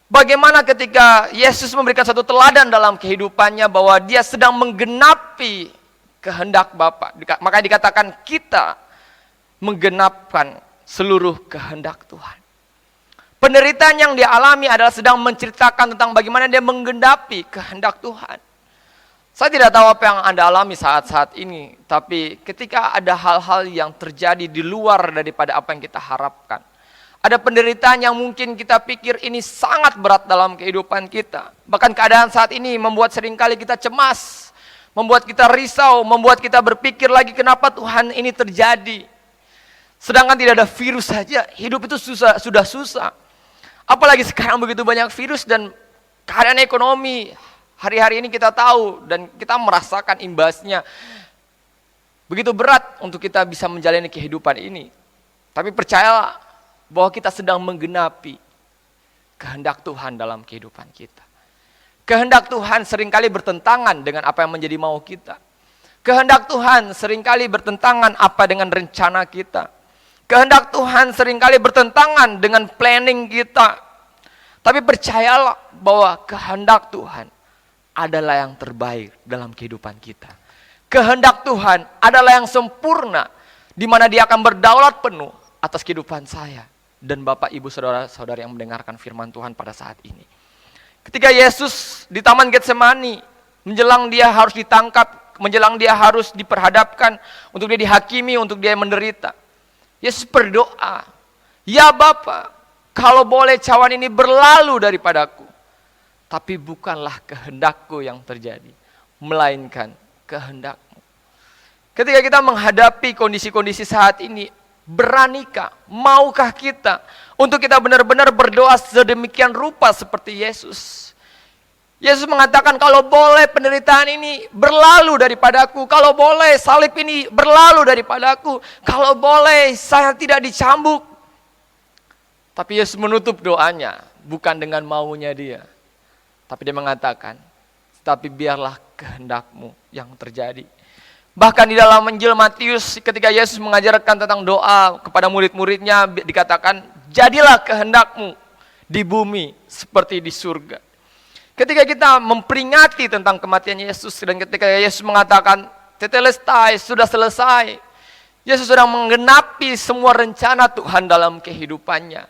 Bagaimana ketika Yesus memberikan satu teladan dalam kehidupannya bahwa dia sedang menggenapi kehendak Bapa. Maka dikatakan kita menggenapkan seluruh kehendak Tuhan. Penderitaan yang dia alami adalah sedang menceritakan tentang bagaimana dia menggenapi kehendak Tuhan. Saya tidak tahu apa yang Anda alami saat-saat ini, tapi ketika ada hal-hal yang terjadi di luar daripada apa yang kita harapkan, ada penderitaan yang mungkin kita pikir ini sangat berat dalam kehidupan kita. Bahkan keadaan saat ini membuat seringkali kita cemas, membuat kita risau, membuat kita berpikir lagi kenapa Tuhan ini terjadi. Sedangkan tidak ada virus saja, hidup itu sudah susah. Apalagi sekarang begitu banyak virus dan keadaan ekonomi hari-hari ini kita tahu dan kita merasakan imbasnya. Begitu berat untuk kita bisa menjalani kehidupan ini. Tapi percayalah bahwa kita sedang menggenapi kehendak Tuhan dalam kehidupan kita. Kehendak Tuhan seringkali bertentangan dengan apa yang menjadi mau kita. Kehendak Tuhan seringkali bertentangan apa dengan rencana kita. Kehendak Tuhan seringkali bertentangan dengan planning kita. Tapi percayalah bahwa kehendak Tuhan adalah yang terbaik dalam kehidupan kita. Kehendak Tuhan adalah yang sempurna, di mana Dia akan berdaulat penuh atas kehidupan saya dan Bapak, Ibu, Saudara-saudara yang mendengarkan firman Tuhan pada saat ini. Ketika Yesus di Taman Getsemani, menjelang dia harus ditangkap, menjelang dia harus diperhadapkan, untuk dia dihakimi, untuk dia menderita. Yesus berdoa, ya Bapa, kalau boleh cawan ini berlalu daripadaku, tapi bukanlah kehendakku yang terjadi, melainkan kehendak-Mu. Ketika kita menghadapi kondisi-kondisi saat ini, beranikah, maukah kita untuk kita benar-benar berdoa sedemikian rupa seperti Yesus? Yesus mengatakan, kalau boleh penderitaan ini berlalu daripadaku, kalau boleh salib ini berlalu daripadaku, kalau boleh saya tidak dicambuk. Tapi Yesus menutup doanya bukan dengan maunya dia, tapi dia mengatakan, tapi biarlah kehendak-Mu yang terjadi. Bahkan di dalam Injil Matius ketika Yesus mengajarkan tentang doa kepada murid-muridnya dikatakan, jadilah kehendak-Mu di bumi seperti di surga. Ketika kita memperingati tentang kematian Yesus dan ketika Yesus mengatakan tetelestai, sudah selesai, Yesus sedang menggenapi semua rencana Tuhan dalam kehidupannya.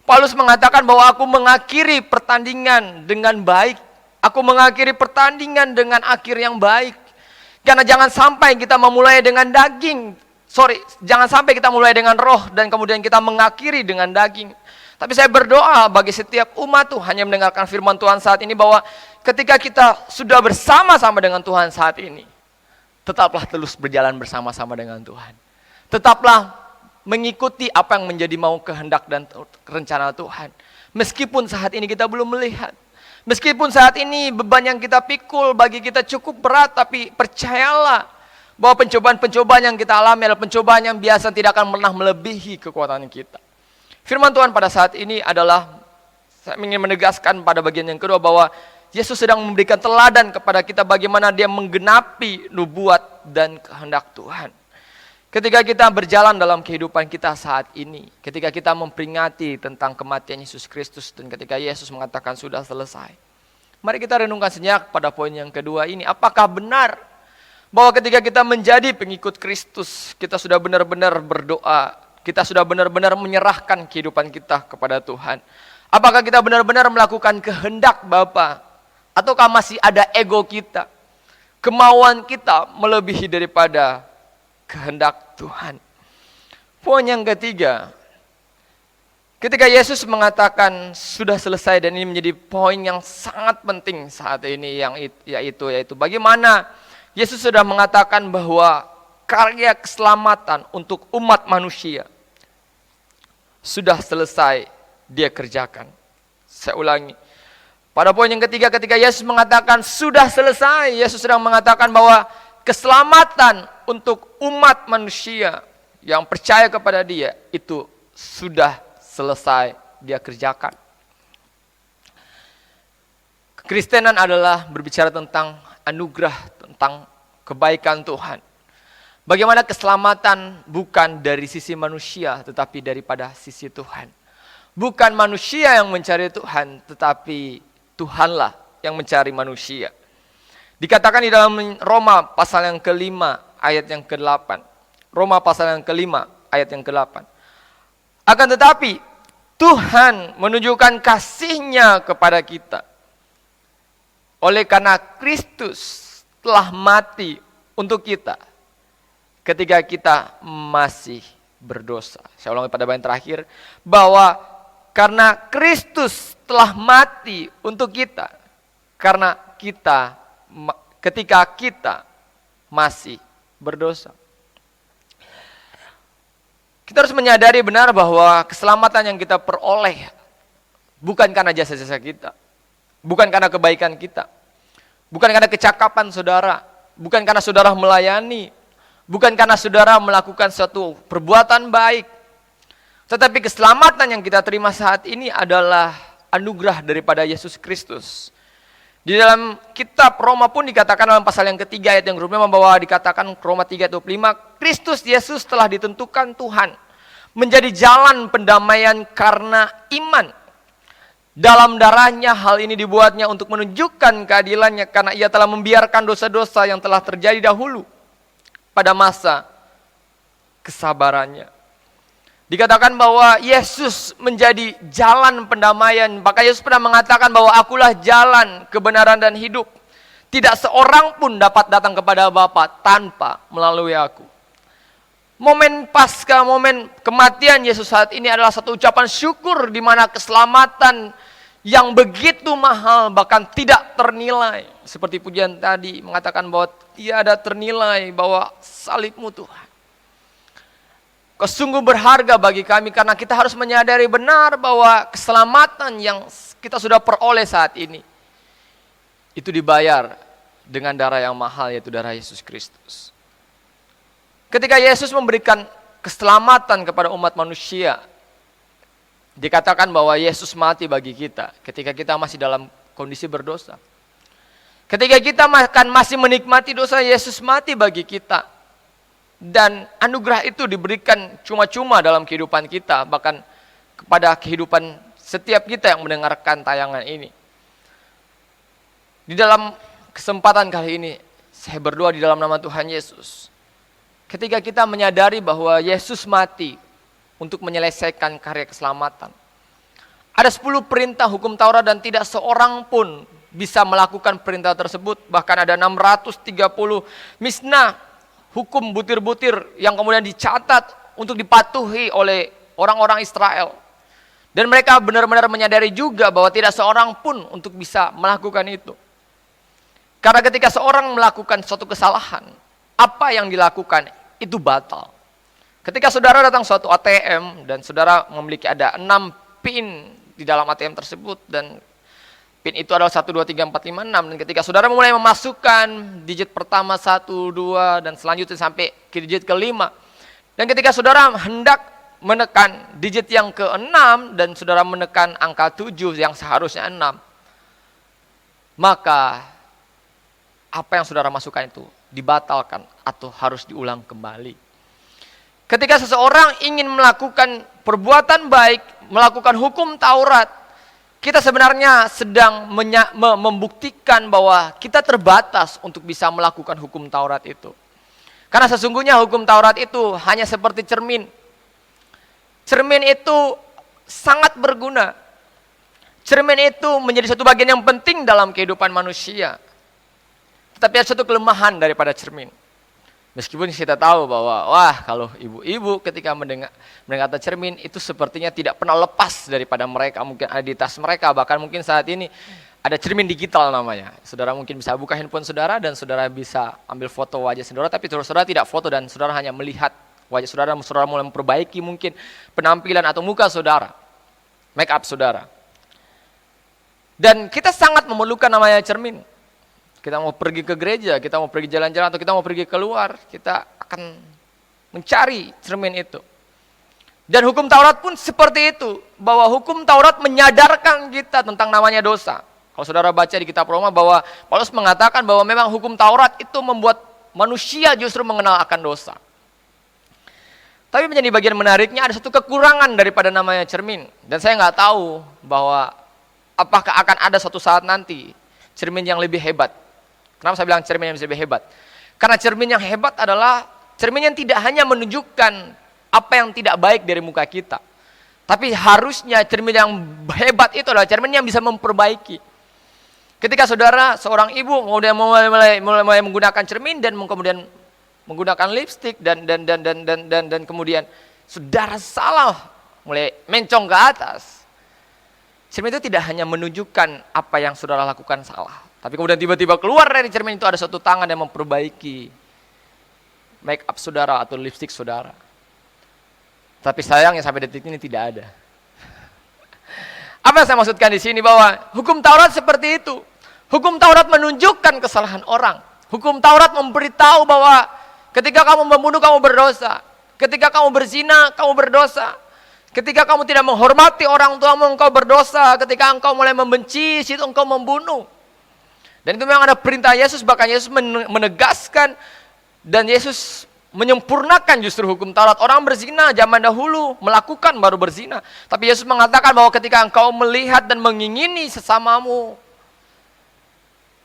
Paulus mengatakan bahwa aku mengakhiri pertandingan dengan baik. Aku mengakhiri pertandingan dengan akhir yang baik. Karena jangan sampai kita memulai dengan jangan sampai kita mulai dengan roh dan kemudian kita mengakhiri dengan daging. Tapi saya berdoa bagi setiap umat Tuhan yang mendengarkan firman Tuhan saat ini bahwa ketika kita sudah bersama-sama dengan Tuhan saat ini, tetaplah terus berjalan bersama-sama dengan Tuhan. Tetaplah mengikuti apa yang menjadi mau kehendak dan rencana Tuhan. Meskipun saat ini kita belum melihat. Meskipun saat ini beban yang kita pikul bagi kita cukup berat, tapi percayalah bahwa pencobaan-pencobaan yang kita alami adalah pencobaan yang biasa tidak akan pernah melebihi kekuatan kita. Firman Tuhan pada saat ini adalah, saya ingin menegaskan pada bagian yang kedua bahwa Yesus sedang memberikan teladan kepada kita bagaimana Dia menggenapi nubuat dan kehendak Tuhan. Ketika kita berjalan dalam kehidupan kita saat ini, ketika kita memperingati tentang kematian Yesus Kristus dan ketika Yesus mengatakan sudah selesai, mari kita renungkan sejenak pada poin yang kedua ini. Apakah benar bahwa ketika kita menjadi pengikut Kristus, kita sudah benar-benar berdoa, kita sudah benar-benar menyerahkan kehidupan kita kepada Tuhan? Apakah kita benar-benar melakukan kehendak Bapa? Ataukah masih ada ego kita, kemauan kita melebihi daripada kehendak Tuhan? Poin yang ketiga, ketika Yesus mengatakan sudah selesai, dan ini menjadi poin yang sangat penting saat ini, yaitu bagaimana Yesus sudah mengatakan bahwa karya keselamatan untuk umat manusia sudah selesai Dia kerjakan. Saya ulangi. Pada poin yang ketiga, ketika Yesus mengatakan sudah selesai, Yesus sedang mengatakan bahwa keselamatan untuk umat manusia yang percaya kepada Dia itu sudah selesai Dia kerjakan. Kekristenan adalah berbicara tentang anugerah, tentang kebaikan Tuhan. Bagaimana keselamatan bukan dari sisi manusia tetapi daripada sisi Tuhan. Bukan manusia yang mencari Tuhan, tetapi Tuhanlah yang mencari manusia. Dikatakan di dalam Roma pasal yang kelima ayat yang ke-8. Roma pasal yang kelima ayat yang ke-8. Akan tetapi Tuhan menunjukkan kasih-Nya kepada kita oleh karena Kristus telah mati untuk kita ketika kita masih berdosa. Saya ulangi pada bagian terakhir, bahwa karena Kristus telah mati untuk kita karena ketika kita masih berdosa. Kita harus menyadari benar bahwa keselamatan yang kita peroleh bukan karena jasa-jasa kita, bukan karena kebaikan kita, bukan karena kecakapan saudara, bukan karena saudara melayani, bukan karena saudara melakukan suatu perbuatan baik. Tetapi keselamatan yang kita terima saat ini adalah anugerah daripada Yesus Kristus. Di dalam kitab Roma pun dikatakan dalam pasal yang ketiga ayat yang ke-25 bahwa dikatakan Roma 3:25, Kristus Yesus telah ditentukan Tuhan menjadi jalan pendamaian karena iman. Dalam darahnya hal ini dibuatnya untuk menunjukkan keadilannya karena Ia telah membiarkan dosa-dosa yang telah terjadi dahulu pada masa kesabarannya. Dikatakan bahwa Yesus menjadi jalan pendamaian. Maka Yesus pernah mengatakan bahwa akulah jalan, kebenaran dan hidup. Tidak seorang pun dapat datang kepada Bapa tanpa melalui aku. Momen Paskah, momen kematian Yesus saat ini adalah satu ucapan syukur di mana keselamatan yang begitu mahal bahkan tidak ternilai. Seperti pujian tadi mengatakan bahwa tiada ternilai bahwa salib-Mu Tuhan. Kau sungguh berharga bagi kami karena kita harus menyadari benar bahwa keselamatan yang kita sudah peroleh saat ini itu dibayar dengan darah yang mahal, yaitu darah Yesus Kristus. Ketika Yesus memberikan keselamatan kepada umat manusia, dikatakan bahwa Yesus mati bagi kita ketika kita masih dalam kondisi berdosa. Ketika kita masih menikmati dosa, Yesus mati bagi kita. Dan anugerah itu diberikan cuma-cuma dalam kehidupan kita, bahkan kepada kehidupan setiap kita yang mendengarkan tayangan ini. Di dalam kesempatan kali ini, saya berdoa di dalam nama Tuhan Yesus. Ketika kita menyadari bahwa Yesus mati untuk menyelesaikan karya keselamatan. Ada 10 perintah hukum Taurat dan tidak seorang pun bisa melakukan perintah tersebut. Bahkan ada 630 misnah, hukum butir-butir yang kemudian dicatat untuk dipatuhi oleh orang-orang Israel. Dan mereka benar-benar menyadari juga bahwa tidak seorang pun untuk bisa melakukan itu. Karena ketika seorang melakukan suatu kesalahan, apa yang dilakukan itu batal. Ketika saudara datang suatu ATM dan saudara memiliki ada 6 PIN di dalam ATM tersebut, dan PIN itu adalah 1, 2, 3, 4, 5, 6. Dan ketika saudara mulai memasukkan digit pertama 1, 2 dan selanjutnya sampai ke digit ke-5. Dan ketika saudara hendak menekan digit yang ke-6 dan saudara menekan angka 7 yang seharusnya 6. Maka apa yang saudara masukkan itu dibatalkan atau harus diulang kembali. Ketika seseorang ingin melakukan perbuatan baik, melakukan hukum Taurat, kita sebenarnya sedang membuktikan bahwa kita terbatas untuk bisa melakukan hukum Taurat itu. Karena sesungguhnya hukum Taurat itu hanya seperti cermin. Cermin itu sangat berguna. Cermin itu menjadi satu bagian yang penting dalam kehidupan manusia. Tetapi ada satu kelemahan daripada cermin. Meskipun kita tahu bahwa, wah, kalau ibu-ibu ketika mendengar kata cermin itu sepertinya tidak pernah lepas daripada mereka, mungkin ada di tas mereka, bahkan mungkin saat ini ada cermin digital namanya. Saudara mungkin bisa buka handphone saudara dan saudara bisa ambil foto wajah saudara, tapi saudara tidak foto dan saudara hanya melihat wajah saudara, saudara mulai memperbaiki mungkin penampilan atau muka saudara, make up saudara. Dan kita sangat memerlukan namanya cermin. Kita mau pergi ke gereja, kita mau pergi jalan-jalan, atau kita mau pergi keluar, kita akan mencari cermin itu. Dan hukum Taurat pun seperti itu, bahwa hukum Taurat menyadarkan kita tentang namanya dosa. Kalau saudara baca di kitab Roma bahwa Paulus mengatakan bahwa memang hukum Taurat itu membuat manusia justru mengenal akan dosa. Tapi menjadi bagian menariknya ada satu kekurangan daripada namanya cermin. Dan saya nggak tahu bahwa apakah akan ada suatu saat nanti cermin yang lebih hebat. Kenapa saya bilang cermin yang lebih hebat? Karena cermin yang hebat adalah cermin yang tidak hanya menunjukkan apa yang tidak baik dari muka kita. Tapi harusnya cermin yang hebat itu adalah cermin yang bisa memperbaiki. Ketika saudara, seorang ibu kemudian mulai menggunakan cermin dan kemudian menggunakan lipstik dan kemudian saudara salah mulai mencong ke atas. Cermin itu tidak hanya menunjukkan apa yang saudara lakukan salah. Tapi kemudian tiba-tiba keluar dari cermin itu ada suatu tangan yang memperbaiki make up saudara atau lipstik saudara. Tapi sayangnya sampai detik ini tidak ada. Apa yang saya maksudkan di sini bahwa hukum Taurat seperti itu. Hukum Taurat menunjukkan kesalahan orang. Hukum Taurat memberitahu bahwa ketika kamu membunuh kamu berdosa. Ketika kamu berzina kamu berdosa. Ketika kamu tidak menghormati orang tuamu engkau berdosa. Ketika engkau mulai membenci situ engkau membunuh. Dan itu memang ada perintah Yesus, bahkan Yesus menegaskan dan Yesus menyempurnakan justru hukum Taurat. Orang berzina zaman dahulu melakukan baru berzina. Tapi Yesus mengatakan bahwa ketika engkau melihat dan mengingini sesamamu,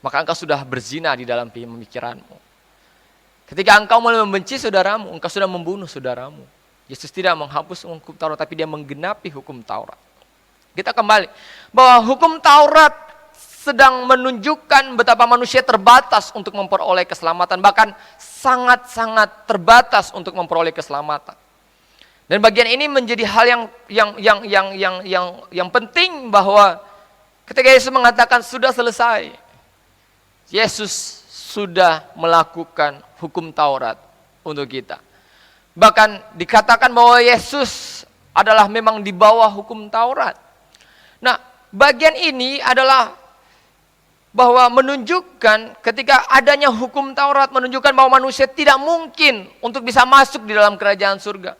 maka engkau sudah berzina di dalam pemikiranmu. Ketika engkau mulai membenci saudaramu, engkau sudah membunuh saudaramu. Yesus tidak menghapus hukum Taurat, tapi dia menggenapi hukum Taurat. Kita kembali bahwa hukum Taurat sedang menunjukkan betapa manusia terbatas untuk memperoleh keselamatan, bahkan sangat-sangat terbatas untuk memperoleh keselamatan. Dan bagian ini menjadi hal yang penting bahwa ketika Yesus mengatakan sudah selesai, Yesus sudah melakukan hukum Taurat untuk kita. Bahkan dikatakan bahwa Yesus adalah memang di bawah hukum Taurat. Nah, bagian ini adalah bahwa menunjukkan ketika adanya hukum Taurat menunjukkan bahwa manusia tidak mungkin untuk bisa masuk di dalam kerajaan surga.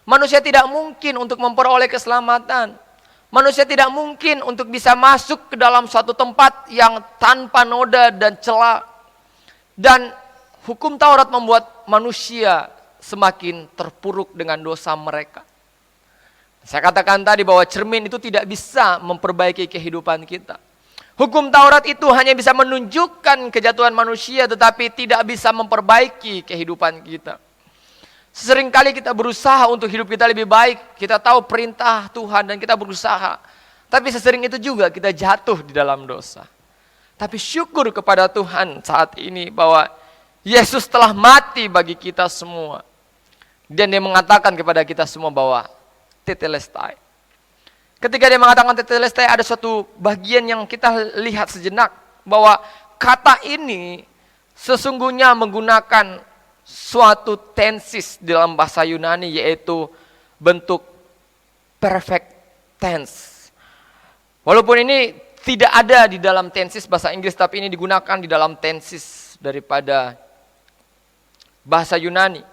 Manusia tidak mungkin untuk memperoleh keselamatan. Manusia tidak mungkin untuk bisa masuk ke dalam suatu tempat yang tanpa noda dan celah. Dan hukum Taurat membuat manusia semakin terpuruk dengan dosa mereka. Saya katakan tadi bahwa cermin itu tidak bisa memperbaiki kehidupan kita. Hukum Taurat itu hanya bisa menunjukkan kejatuhan manusia, tetapi tidak bisa memperbaiki kehidupan kita. Seringkali kita berusaha untuk hidup kita lebih baik. Kita tahu perintah Tuhan dan kita berusaha. Tapi sesering itu juga kita jatuh di dalam dosa. Tapi syukur kepada Tuhan saat ini bahwa Yesus telah mati bagi kita semua. Dan Dia mengatakan kepada kita semua bahwa tetelestai. Ketika Dia mengatakan tetelestai, ada suatu bagian yang kita lihat sejenak. Bahwa kata ini sesungguhnya menggunakan suatu tenses dalam bahasa Yunani, yaitu bentuk perfect tense. Walaupun ini tidak ada di dalam tenses bahasa Inggris, tapi ini digunakan di dalam tenses daripada bahasa Yunani.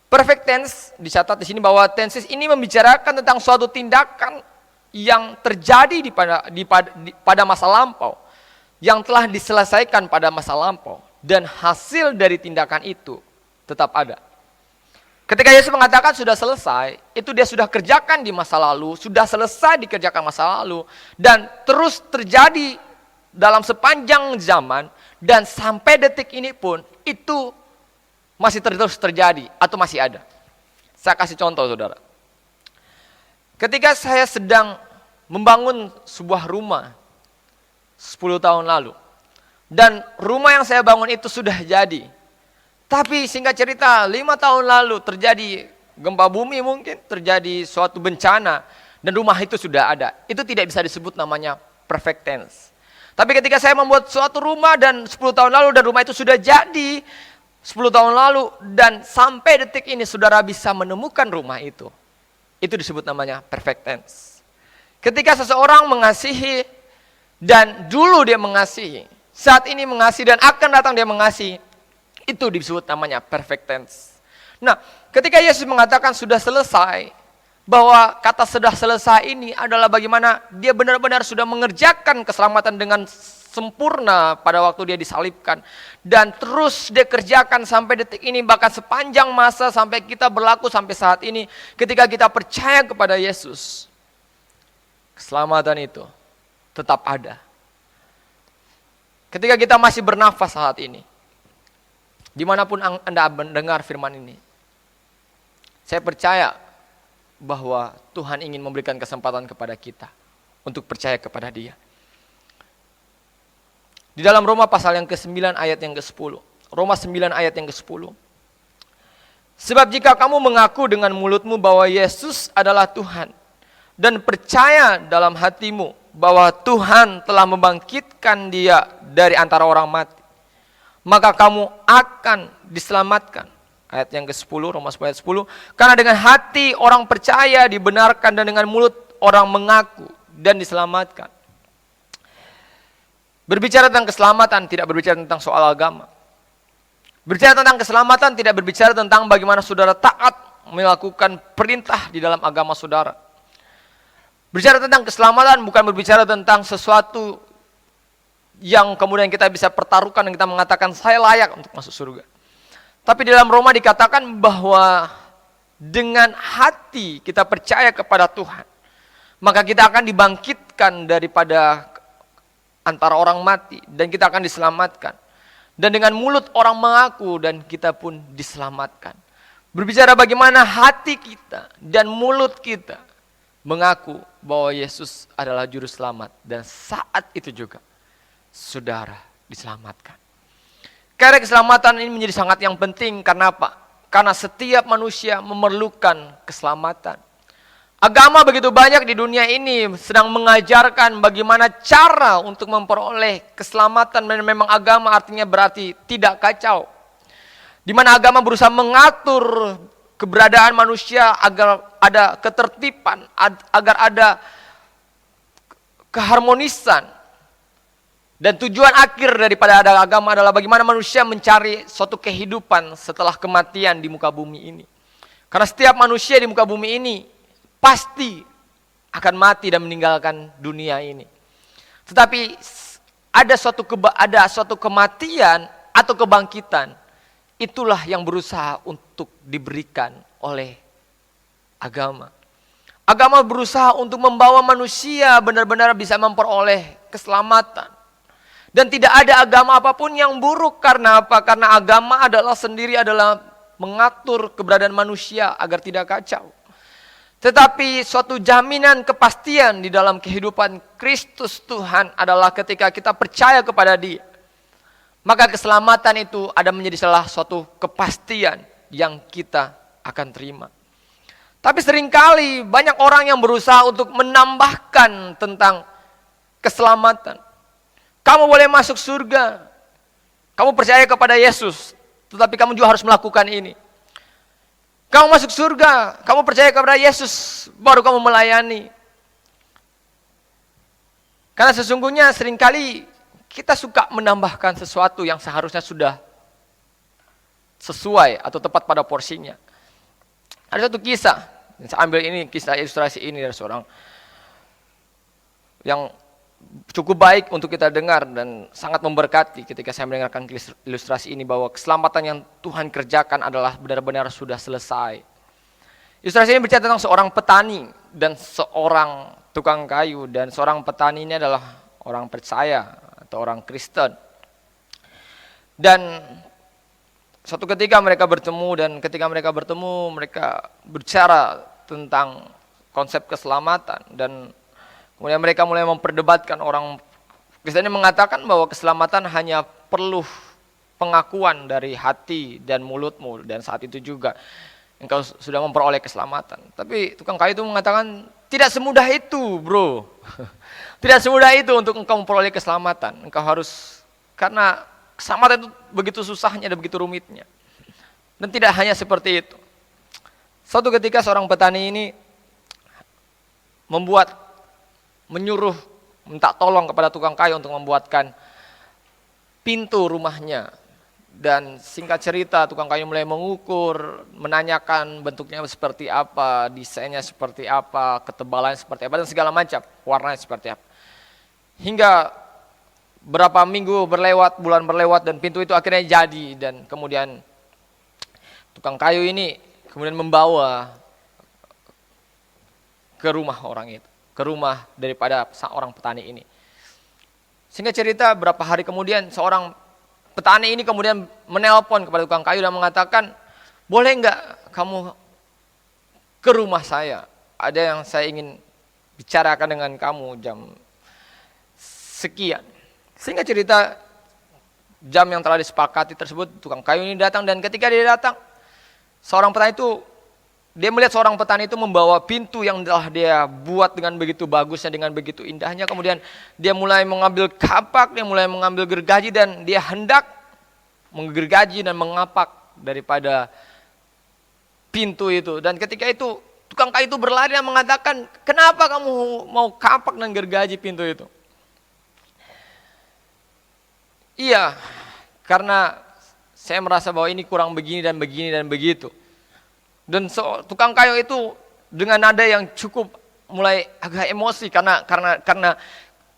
Perfect tense dicatat di sini bahwa tenses ini membicarakan tentang suatu tindakan yang terjadi pada masa lampau, yang telah diselesaikan pada masa lampau. Dan hasil dari tindakan itu tetap ada. Ketika Yesus mengatakan sudah selesai, itu Dia sudah kerjakan di masa lalu, sudah selesai dikerjakan masa lalu, dan terus terjadi dalam sepanjang zaman, dan sampai detik ini pun, itu masih terus terjadi, atau masih ada. Saya kasih contoh, saudara. Ketika saya sedang membangun sebuah rumah, 10 tahun lalu, dan rumah yang saya bangun itu sudah jadi. Tapi singkat cerita 5 tahun lalu terjadi gempa bumi mungkin, terjadi suatu bencana. Dan rumah itu sudah ada. Itu tidak bisa disebut namanya perfect tense. Tapi ketika saya membuat suatu rumah dan 10 tahun lalu dan rumah itu sudah jadi 10 tahun lalu. Dan sampai detik ini saudara bisa menemukan rumah itu. Itu disebut namanya perfect tense. Ketika seseorang mengasihi dan dulu dia mengasihi, saat ini mengasihi dan akan datang dia mengasihi, itu disebut namanya perfect tense. Nah, ketika Yesus mengatakan sudah selesai, bahwa kata sudah selesai ini adalah bagaimana Dia benar-benar sudah mengerjakan keselamatan dengan sempurna pada waktu Dia disalibkan. Dan terus Dia kerjakan sampai detik ini, bahkan sepanjang masa sampai kita berlaku sampai saat ini. Ketika kita percaya kepada Yesus, keselamatan itu tetap ada. Ketika kita masih bernafas saat ini, dimanapun Anda mendengar firman ini, saya percaya bahwa Tuhan ingin memberikan kesempatan kepada kita untuk percaya kepada Dia. Di dalam Roma pasal yang ke-9 ayat yang ke-10. Roma 9 ayat yang ke-10. Sebab jika kamu mengaku dengan mulutmu bahwa Yesus adalah Tuhan, dan percaya dalam hatimu bahwa Tuhan telah membangkitkan Dia dari antara orang mati, maka kamu akan diselamatkan. Ayat yang ke-10, Roma 10 ayat 10. Karena dengan hati orang percaya dibenarkan dan dengan mulut orang mengaku dan diselamatkan. Berbicara tentang keselamatan tidak berbicara tentang soal agama. Berbicara tentang keselamatan tidak berbicara tentang bagaimana saudara taat melakukan perintah di dalam agama saudara. Berbicara tentang keselamatan bukan berbicara tentang sesuatu yang kemudian kita bisa pertaruhkan dan kita mengatakan saya layak untuk masuk surga. Tapi di dalam Roma dikatakan bahwa dengan hati kita percaya kepada Tuhan, maka kita akan dibangkitkan daripada antara orang mati dan kita akan diselamatkan. Dan dengan mulut orang mengaku dan kita pun diselamatkan. Berbicara bagaimana hati kita dan mulut kita mengaku bahwa Yesus adalah juru selamat. Dan saat itu juga saudara diselamatkan. Karena keselamatan ini menjadi sangat yang penting. Karena apa? Karena setiap manusia memerlukan keselamatan. Agama begitu banyak di dunia ini sedang mengajarkan bagaimana cara untuk memperoleh keselamatan. Dan memang agama artinya berarti tidak kacau. Di mana agama berusaha mengatur keberadaan manusia agar ada ketertiban, agar ada keharmonisan. Dan tujuan akhir daripada ada agama adalah bagaimana manusia mencari suatu kehidupan setelah kematian di muka bumi ini. Karena setiap manusia di muka bumi ini pasti akan mati dan meninggalkan dunia ini. Tetapi ada suatu kematian atau kebangkitan, itulah yang berusaha untuk diberikan oleh agama. Agama berusaha untuk membawa manusia benar-benar bisa memperoleh keselamatan. Dan tidak ada agama apapun yang buruk. Karena apa? Karena agama adalah mengatur keberadaan manusia agar tidak kacau. Tetapi suatu jaminan kepastian di dalam kehidupan Kristus Tuhan adalah ketika kita percaya kepada Dia. Maka keselamatan itu ada menjadi salah suatu kepastian yang kita akan terima. Tapi seringkali banyak orang yang berusaha untuk menambahkan tentang keselamatan. Kamu boleh masuk surga. Kamu percaya kepada Yesus. Tetapi kamu juga harus melakukan ini. Kamu masuk surga. Kamu percaya kepada Yesus. Baru kamu melayani. Karena sesungguhnya seringkali kita suka menambahkan sesuatu yang seharusnya sudah sesuai atau tepat pada porsinya. Ada satu kisah. Saya ambil ini, kisah ilustrasi ini dari seorang yang cukup baik untuk kita dengar dan sangat memberkati ketika saya mendengarkan ilustrasi ini bahwa keselamatan yang Tuhan kerjakan adalah benar-benar sudah selesai. Ilustrasi ini bercerita tentang seorang petani dan seorang tukang kayu, dan seorang petani ini adalah orang percaya atau orang Kristen. Dan suatu ketika mereka bertemu, dan ketika mereka bertemu mereka bicara tentang konsep keselamatan, dan kemudian mereka mulai memperdebatkan. Orang Kristen mengatakan bahwa keselamatan hanya perlu pengakuan dari hati dan mulutmu, dan saat itu juga engkau sudah memperoleh keselamatan. Tapi tukang kayu itu mengatakan tidak semudah itu, bro. Tidak semudah itu untuk engkau memperoleh keselamatan. Engkau harus, karena keselamatan itu begitu susahnya dan begitu rumitnya. Dan tidak hanya seperti itu. Suatu ketika seorang petani ini menyuruh, minta tolong kepada tukang kayu untuk membuatkan pintu rumahnya. Dan singkat cerita, tukang kayu mulai mengukur, menanyakan bentuknya seperti apa, desainnya seperti apa, ketebalannya seperti apa, dan segala macam, warnanya seperti apa. Hingga berapa minggu berlewat, bulan berlewat, dan pintu itu akhirnya jadi. Dan kemudian tukang kayu ini kemudian membawa ke rumah orang itu, ke rumah daripada seorang petani ini. Sehingga cerita berapa hari kemudian seorang petani ini kemudian menelpon kepada tukang kayu dan mengatakan, boleh enggak kamu ke rumah saya? Ada yang saya ingin bicarakan dengan kamu jam sekian. Sehingga cerita jam yang telah disepakati tersebut, tukang kayu ini datang, dan ketika dia datang, seorang petani itu, dia melihat seorang petani itu membawa pintu yang telah dia buat dengan begitu bagusnya, dengan begitu indahnya. Kemudian dia mulai mengambil kapak, dia mulai mengambil gergaji, dan dia hendak menggergaji dan mengapak daripada pintu itu. Dan ketika itu tukang kayu itu berlari dan mengatakan, kenapa kamu mau kapak dan gergaji pintu itu? Iya, karena saya merasa bahwa ini kurang begini dan begini dan begitu. Dan tukang kayu itu dengan nada yang cukup mulai agak emosi karena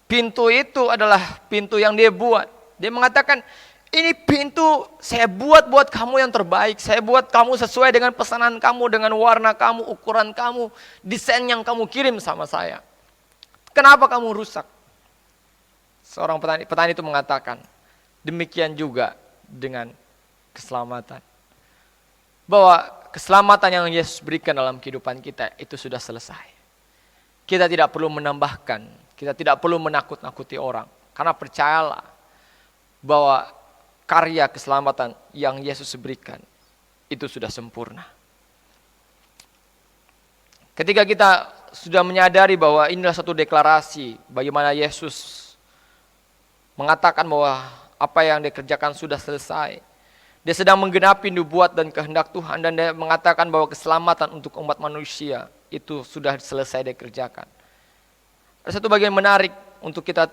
pintu itu adalah pintu yang dia buat. Dia mengatakan, ini pintu saya buat kamu yang terbaik. Saya buat kamu sesuai dengan pesanan kamu, dengan warna kamu, ukuran kamu, desain yang kamu kirim sama saya. Kenapa kamu rusak? Seorang petani itu mengatakan, demikian juga dengan keselamatan. Bahwa keselamatan yang Yesus berikan dalam kehidupan kita itu sudah selesai. Kita tidak perlu menambahkan, kita tidak perlu menakut-nakuti orang. Karena percayalah bahwa karya keselamatan yang Yesus berikan itu sudah sempurna. Ketika kita sudah menyadari bahwa inilah satu deklarasi bagaimana Yesus mengatakan bahwa apa yang dikerjakan sudah selesai. Dia sedang menggenapi nubuat dan kehendak Tuhan, dan dia mengatakan bahwa keselamatan untuk umat manusia itu sudah selesai dikerjakan. Ada satu bagian menarik untuk kita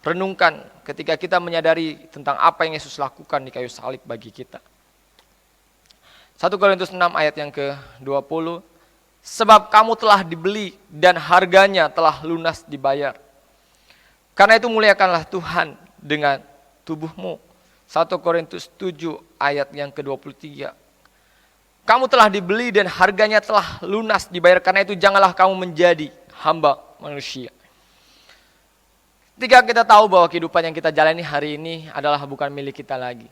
renungkan ketika kita menyadari tentang apa yang Yesus lakukan di kayu salib bagi kita. 1 Korintus 6 ayat yang ke-20. sebab kamu telah dibeli dan harganya telah lunas dibayar. Karena itu muliakanlah Tuhan dengan tubuhmu. 1 Korintus 7 ayat yang ke-23. Kamu telah dibeli dan harganya telah lunas dibayar. Karena itu janganlah kamu menjadi hamba manusia. Ketika kita tahu bahwa kehidupan yang kita jalani hari ini adalah bukan milik kita lagi.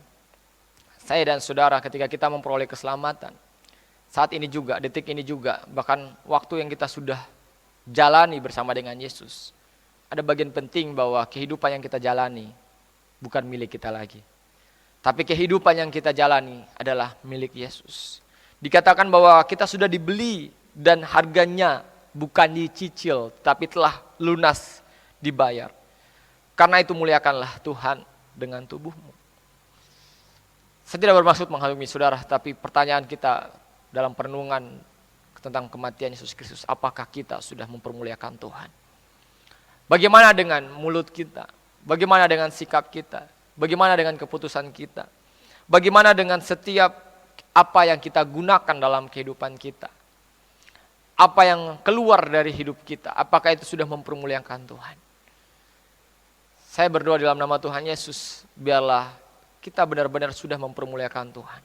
Saya dan saudara ketika kita memperoleh keselamatan, saat ini juga, detik ini juga, bahkan waktu yang kita sudah jalani bersama dengan Yesus, ada bagian penting bahwa kehidupan yang kita jalani bukan milik kita lagi. Tapi kehidupan yang kita jalani adalah milik Yesus. Dikatakan bahwa kita sudah dibeli dan harganya bukan dicicil, tapi telah lunas dibayar. Karena itu muliakanlah Tuhan dengan tubuhmu. Saya tidak bermaksud menghakimi saudara, tapi pertanyaan kita dalam perenungan tentang kematian Yesus Kristus, apakah kita sudah mempermuliakan Tuhan? Bagaimana dengan mulut kita? Bagaimana dengan sikap kita? Bagaimana dengan keputusan kita? Bagaimana dengan setiap apa yang kita gunakan dalam kehidupan kita? Apa yang keluar dari hidup kita? Apakah itu sudah mempermuliakan Tuhan? Saya berdoa dalam nama Tuhan Yesus, biarlah kita benar-benar sudah mempermuliakan Tuhan.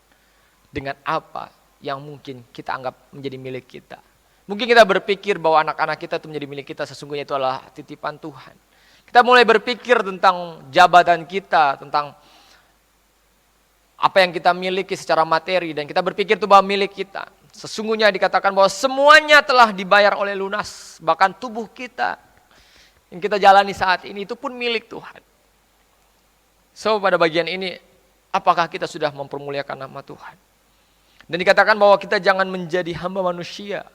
Dengan apa yang mungkin kita anggap menjadi milik kita. Mungkin kita berpikir bahwa anak-anak kita itu menjadi milik kita, sesungguhnya itu adalah titipan Tuhan. Kita mulai berpikir tentang jabatan kita, tentang apa yang kita miliki secara materi, dan kita berpikir itu bahwa milik kita. Sesungguhnya dikatakan bahwa semuanya telah dibayar oleh lunas, bahkan tubuh kita yang kita jalani saat ini itu pun milik Tuhan. So pada bagian ini, apakah kita sudah mempermuliakan nama Tuhan? Dan dikatakan bahwa kita jangan menjadi hamba manusia.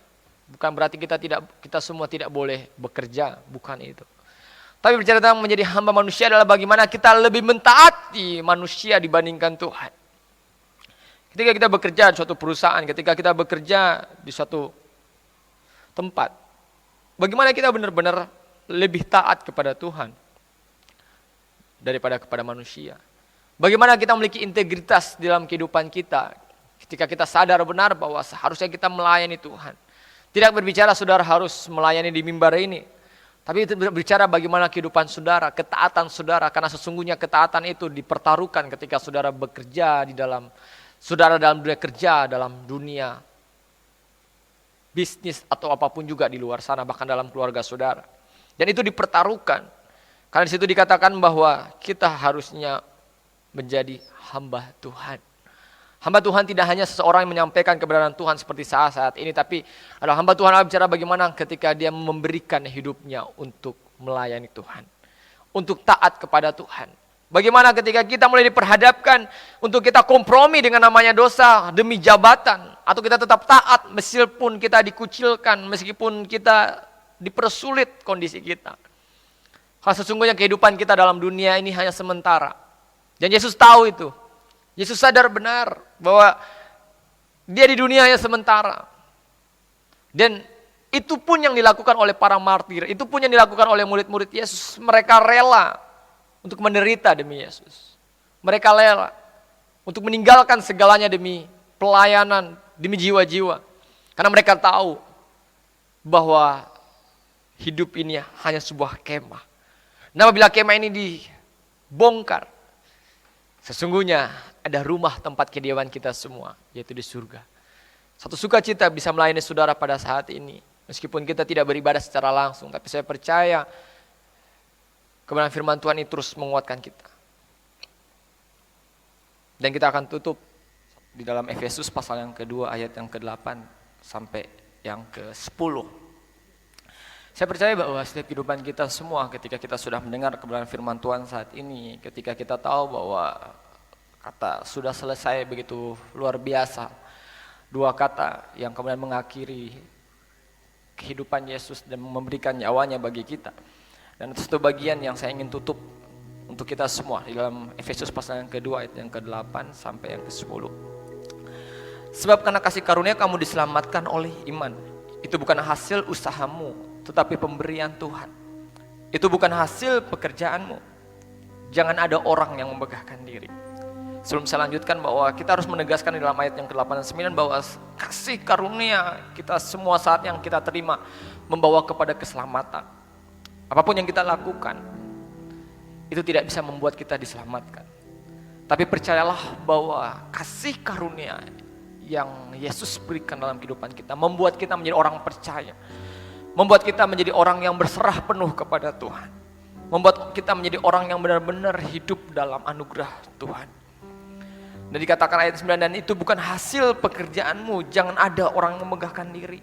Bukan berarti kita semua tidak boleh bekerja, bukan itu. Tapi bicara tentang menjadi hamba manusia adalah bagaimana kita lebih mentaati manusia dibandingkan Tuhan. Ketika kita bekerja di suatu perusahaan, ketika kita bekerja di suatu tempat, bagaimana kita benar-benar lebih taat kepada Tuhan daripada kepada manusia. Bagaimana kita memiliki integritas dalam kehidupan kita ketika kita sadar benar bahwa seharusnya kita melayani Tuhan. Tidak berbicara saudara harus melayani di mimbar ini, tapi berbicara bagaimana kehidupan saudara, ketaatan saudara, karena sesungguhnya ketaatan itu dipertaruhkan ketika saudara bekerja dalam dunia kerja, dalam dunia bisnis atau apapun juga di luar sana, bahkan dalam keluarga saudara. Dan itu dipertaruhkan. Karena di situ dikatakan bahwa kita harusnya menjadi hamba Tuhan. Hamba Tuhan tidak hanya seseorang yang menyampaikan kebenaran Tuhan seperti saat ini, tapi adalah hamba Tuhan bicara bagaimana ketika dia memberikan hidupnya untuk melayani Tuhan, untuk taat kepada Tuhan. Bagaimana ketika kita mulai diperhadapkan untuk kita kompromi dengan namanya dosa demi jabatan, atau kita tetap taat meskipun kita dikucilkan, meskipun kita dipersulit kondisi kita. Karena sesungguhnya kehidupan kita dalam dunia ini hanya sementara. Dan Yesus tahu itu. Yesus sadar benar bahwa dia di dunia hanya sementara. Dan itu pun yang dilakukan oleh para martir, itu pun yang dilakukan oleh murid-murid Yesus. Mereka rela untuk menderita demi Yesus. Mereka rela untuk meninggalkan segalanya demi pelayanan, demi jiwa-jiwa. Karena mereka tahu bahwa hidup ini hanya sebuah kemah. Nah, apabila kemah ini dibongkar, sesungguhnya ada rumah tempat kediaman kita semua, yaitu di surga. Satu sukacita bisa melayani saudara pada saat ini. Meskipun kita tidak beribadah secara langsung, tapi saya percaya kebenaran firman Tuhan ini terus menguatkan kita. Dan kita akan tutup di dalam Efesus pasal yang kedua ayat yang ke-8 sampai yang ke-10. Saya percaya bahwa setiap kehidupan kita semua ketika kita sudah mendengar kebenaran firman Tuhan saat ini, ketika kita tahu bahwa kata sudah selesai begitu luar biasa, dua kata yang kemudian mengakhiri kehidupan Yesus dan memberikan nyawanya bagi kita. Dan itu satu bagian yang saya ingin tutup untuk kita semua di dalam Efesus pasal yang kedua ayat yang ke-8 sampai yang ke-10. Sebab karena kasih karunia kamu diselamatkan oleh iman. Itu bukan hasil usahamu, tetapi pemberian Tuhan. Itu bukan hasil pekerjaanmu. Jangan ada orang yang membanggakan diri. Sebelum saya lanjutkan, bahwa kita harus menegaskan di dalam ayat yang ke-8 dan 9 bahwa kasih karunia kita semua saat yang kita terima membawa kepada keselamatan. Apapun yang kita lakukan itu tidak bisa membuat kita diselamatkan. Tapi percayalah bahwa kasih karunia yang Yesus berikan dalam kehidupan kita membuat kita menjadi orang percaya, membuat kita menjadi orang yang berserah penuh kepada Tuhan, membuat kita menjadi orang yang benar-benar hidup dalam anugerah Tuhan. Dan dikatakan ayat 9, dan itu bukan hasil pekerjaanmu, jangan ada orang yang memegahkan diri.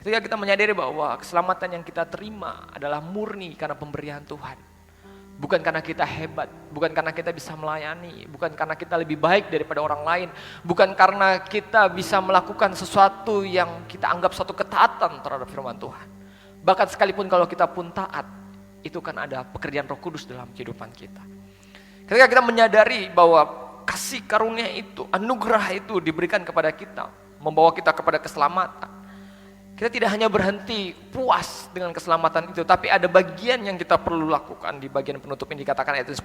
Ketika kita menyadari bahwa keselamatan yang kita terima adalah murni karena pemberian Tuhan. Bukan karena kita hebat, bukan karena kita bisa melayani, bukan karena kita lebih baik daripada orang lain, bukan karena kita bisa melakukan sesuatu yang kita anggap suatu ketaatan terhadap firman Tuhan. Bahkan sekalipun kalau kita pun taat, itu kan ada pekerjaan Roh Kudus dalam kehidupan kita. Ketika kita menyadari bahwa kasih karunia itu, anugerah itu diberikan kepada kita, membawa kita kepada keselamatan. Kita tidak hanya berhenti puas dengan keselamatan itu, tapi ada bagian yang kita perlu lakukan. Di bagian penutup ini dikatakan ayat 10,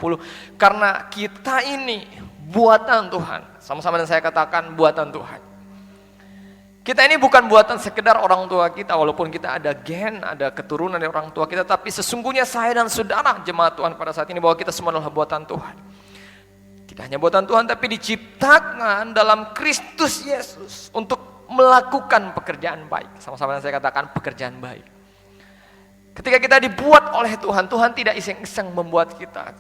karena kita ini buatan Tuhan. Sama-sama dan saya katakan buatan Tuhan. Kita ini bukan buatan sekedar orang tua kita, walaupun kita ada gen, ada keturunan dari orang tua kita, tapi sesungguhnya saya dan saudara jemaat Tuhan pada saat ini bahwa kita semua adalah buatan Tuhan. Tidak hanya buatan Tuhan, tapi diciptakan dalam Kristus Yesus untuk melakukan pekerjaan baik. Sama-sama yang saya katakan pekerjaan baik. Ketika kita dibuat oleh Tuhan, Tuhan tidak iseng-iseng membuat kita.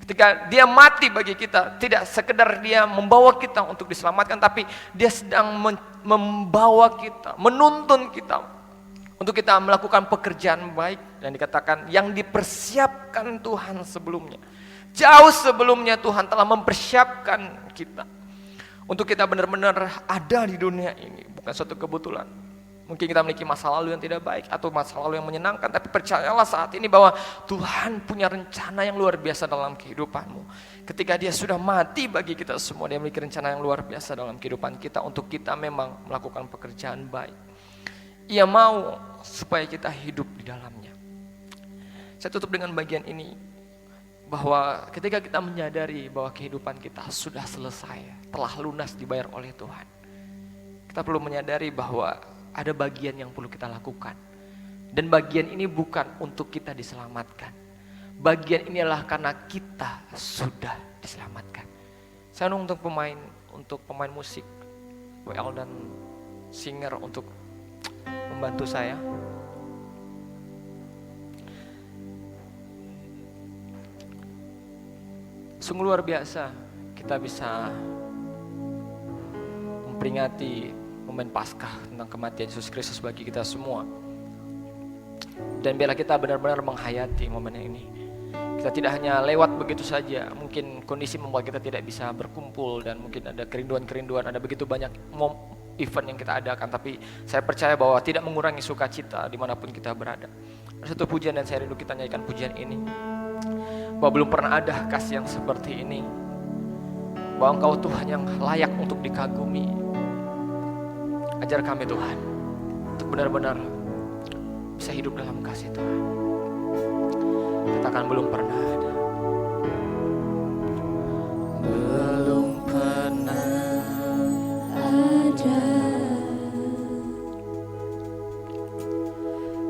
Ketika dia mati bagi kita, tidak sekedar dia membawa kita untuk diselamatkan, tapi dia sedang membawa kita, menuntun kita untuk kita melakukan pekerjaan baik. Dan dikatakan yang dipersiapkan Tuhan sebelumnya. Jauh sebelumnya Tuhan telah mempersiapkan kita untuk kita benar-benar ada di dunia ini. Bukan suatu kebetulan. Mungkin kita memiliki masa lalu yang tidak baik atau masa lalu yang menyenangkan, tapi percayalah saat ini bahwa Tuhan punya rencana yang luar biasa dalam kehidupanmu. Ketika dia sudah mati bagi kita semua, dia memiliki rencana yang luar biasa dalam kehidupan kita untuk kita memang melakukan pekerjaan baik. Ia mau supaya kita hidup di dalamnya. Saya tutup dengan bagian ini. Bahwa ketika kita menyadari bahwa kehidupan kita sudah selesai, telah lunas dibayar oleh Tuhan, kita perlu menyadari bahwa ada bagian yang perlu kita lakukan. Dan bagian ini bukan untuk kita diselamatkan. Bagian ini adalah karena kita sudah diselamatkan. Saya untuk pemain musik, WL dan singer untuk membantu saya. Sungguh luar biasa kita bisa memperingati momen Paskah tentang kematian Yesus Kristus bagi kita semua. Dan biarlah kita benar-benar menghayati momen ini. Kita tidak hanya lewat begitu saja, mungkin kondisi membuat kita tidak bisa berkumpul dan mungkin ada kerinduan-kerinduan, ada begitu banyak event yang kita adakan, tapi saya percaya bahwa tidak mengurangi sukacita dimanapun kita berada. Ada satu pujian dan saya rindu kita nyanyikan pujian ini. Bahwa belum pernah ada kasih yang seperti ini. Bahwa Engkau Tuhan yang layak untuk dikagumi. Ajar kami Tuhan untuk benar-benar bisa hidup dalam kasih Tuhan. Katakan belum pernah ada. belum pernah ada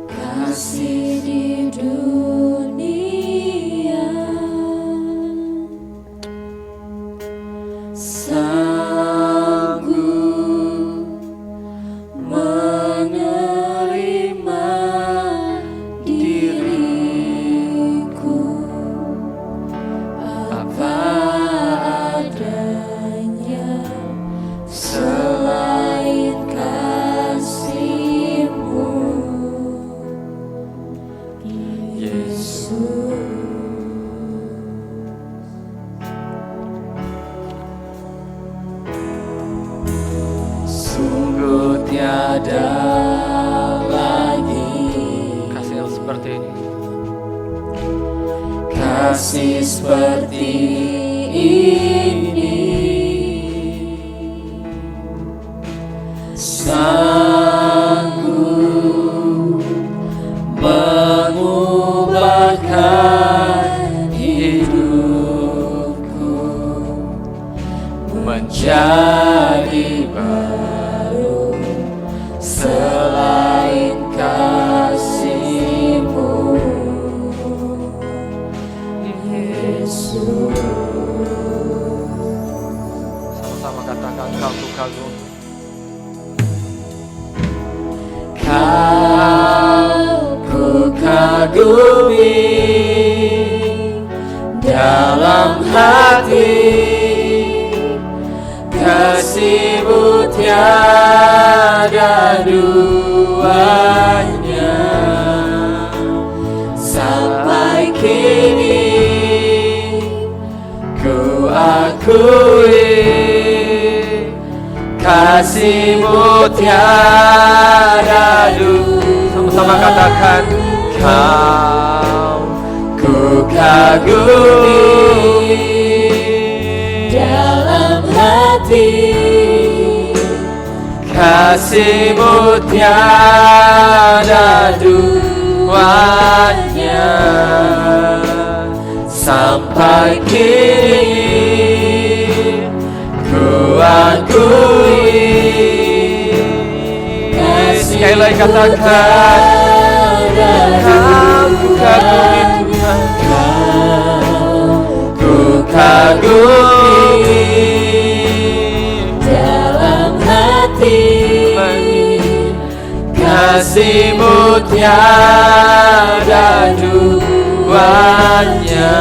kasih di dunia sanggup menerima diriku apa adanya selain kasih-Mu Yesus. Sungguh tiada lagi Kasih yang seperti ini. kasih seperti ini, sanggup mengubahkan hidupku menjadi baru selain kasih-Mu, Yesus. Sama-sama katakan Kau ku kagum. Kau ku kagumi dalam hati, kasih-Mu tiada duanya. Sampai kini ku akui kasih-Mu tiada duanya. Sama-sama katakan Kau ku kagumi dalam hati, kasih-Mu tiada duanya. Sampai kini ku akui Sekali lagi katakan Kau ku kagumi Tuhan, ku kagumi dalam hati, kasih-Mu tiada duanya.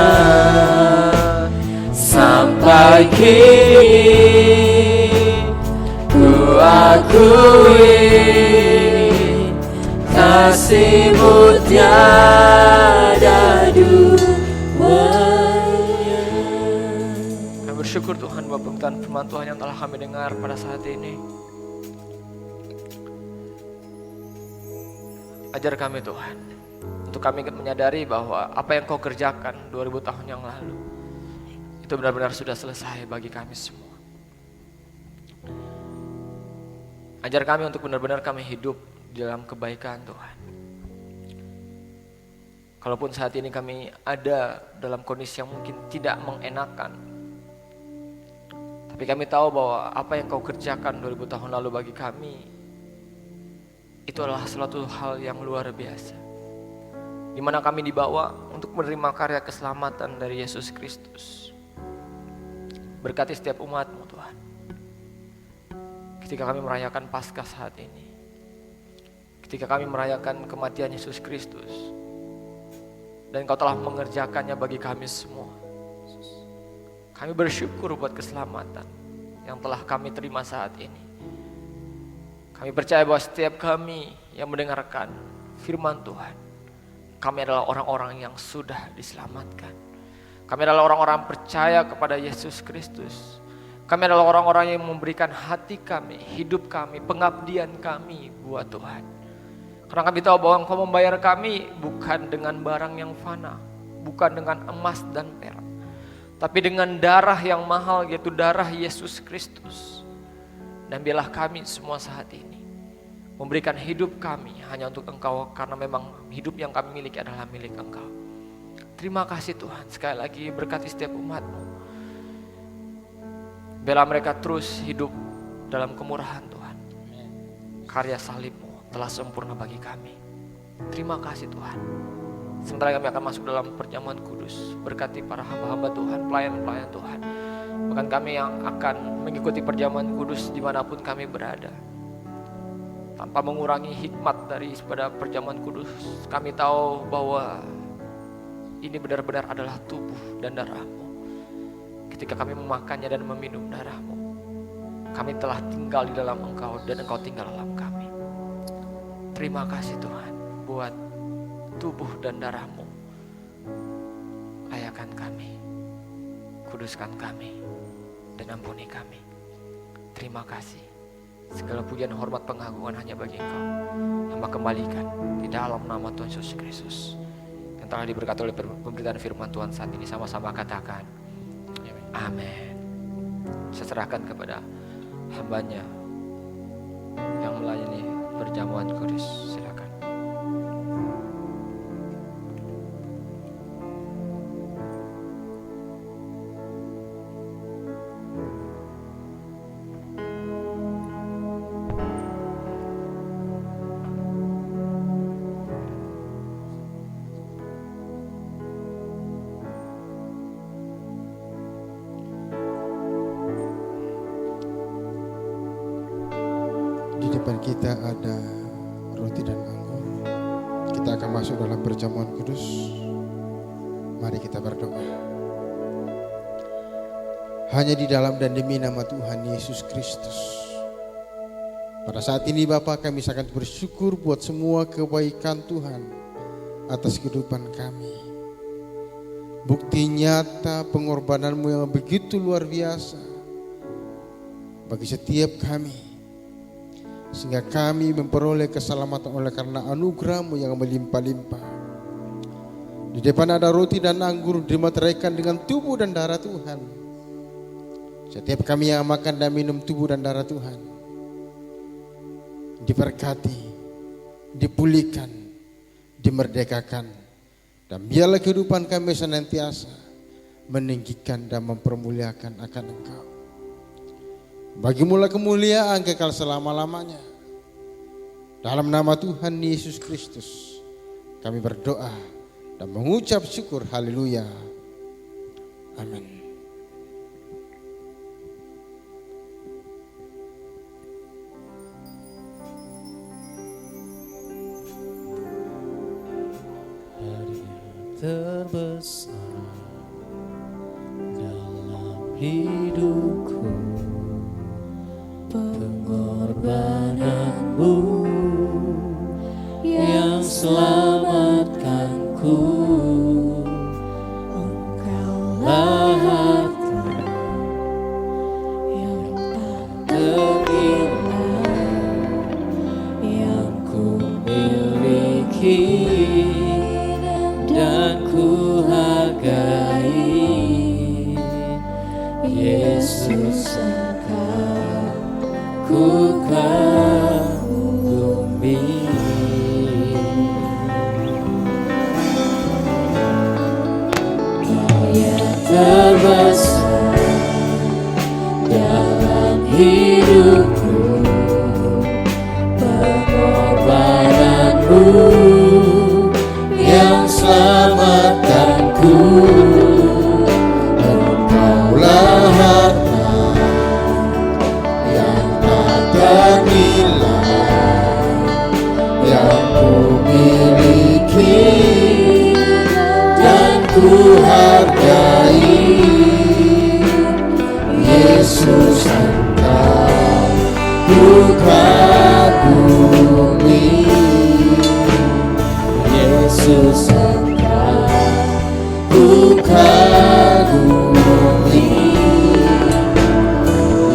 Sampai kini ku akui kasih-Mu tiada duanya. Kami bersyukur Tuhan buat pemberitaan firman Tuhan yang telah kami dengar pada saat ini. Ajar kami Tuhan, untuk kami menyadari bahwa apa yang Kau kerjakan 2000 tahun yang lalu itu benar-benar sudah selesai bagi kami semua. Ajar kami untuk benar-benar kami hidup di dalam kebaikan Tuhan. Kalaupun saat ini kami ada dalam kondisi yang mungkin tidak mengenakan, tapi kami tahu bahwa apa yang Kau kerjakan 2000 tahun lalu bagi kami itu adalah suatu hal yang luar biasa, di mana kami dibawa untuk menerima karya keselamatan dari Yesus Kristus. Berkati setiap umat-Mu Tuhan, ketika kami merayakan Paskah saat ini, ketika kami merayakan kematian Yesus Kristus, dan Kau telah mengerjakannya bagi kami semua. Kami bersyukur buat keselamatan yang telah kami terima saat ini. Kami percaya bahwa setiap kami yang mendengarkan firman Tuhan, kami adalah orang-orang yang sudah diselamatkan. Kami adalah orang-orang percaya kepada Yesus Kristus. Kami adalah orang-orang yang memberikan hati kami, hidup kami, pengabdian kami buat Tuhan. Karena kami tahu bahwa Engkau membayar kami bukan dengan barang yang fana, bukan dengan emas dan perak, tapi dengan darah yang mahal, yaitu darah Yesus Kristus. Dan biarlah kami semua saat ini memberikan hidup kami hanya untuk Engkau, karena memang hidup yang kami miliki adalah milik Engkau. Terima kasih Tuhan, sekali lagi berkati setiap umat-Mu. Biarlah mereka terus hidup dalam kemurahan Tuhan. Karya salib-Mu telah sempurna bagi kami. Terima kasih Tuhan. Sementara kami akan masuk dalam perjamuan kudus, berkati para hamba-hamba Tuhan, pelayan-pelayan Tuhan. Bahkan kami yang akan mengikuti perjamuan kudus dimanapun kami berada, tanpa mengurangi hikmat daripada perjamuan kudus. Kami tahu bahwa ini benar-benar adalah tubuh dan darah-Mu. Ketika kami memakannya dan meminum darah-Mu, kami telah tinggal di dalam Engkau dan Engkau tinggal dalam kami. Terima kasih Tuhan buat tubuh dan darah-Mu. Layakan kami, kuduskan kami, dan ampuni kami. Terima kasih. Segala pujian, hormat, pengagungan hanya bagi Engkau. Hamba kembalikan di dalam nama Tuhan Yesus Kristus yang telah diberkati oleh pemberitaan firman Tuhan saat ini. Sama-sama katakan amin. Saya serahkan kepada hambanya yang melayani perjamuan kudus. Silakan. Di depan kita ada roti dan anggur. Kita akan masuk dalam perjamuan kudus. Mari kita berdoa. Hanya di dalam dan demi nama Tuhan Yesus Kristus. Pada saat ini Bapa, kami sangat bersyukur buat semua kebaikan Tuhan atas kehidupan kami. Bukti nyata pengorbananmu yang begitu luar biasa bagi setiap kami, sehingga kami memperoleh keselamatan oleh karena anugerah-Mu yang melimpah-limpah. Di depan ada roti dan anggur dimateraikan dengan tubuh dan darah Tuhan. Setiap kami yang makan dan minum tubuh dan darah Tuhan diberkati, dipulihkan, dimerdekakan, dan biarlah kehidupan kami senantiasa meninggikan dan mempermuliakan akan Engkau. Bagimulah kemuliaan kekal selama-lamanya. Dalam nama Tuhan Yesus Kristus kami berdoa dan mengucap syukur. Haleluya. Amin. Terbesar dalam hidupku, pengorbananmu yang selamatkanku. Engkaulah harta yang tak ternilai yang ku miliki dan ku hargai. Yesus, Engkau ku kagumi. Kaya terbesar dalam hidupku, pengorbananmu yang selamatkanku. Engkaulah harta yang tak ternilai yang ku miliki dan ku hargai. Yesus, Engkau ku kagumi. Yesus, Engkau ku kagumi.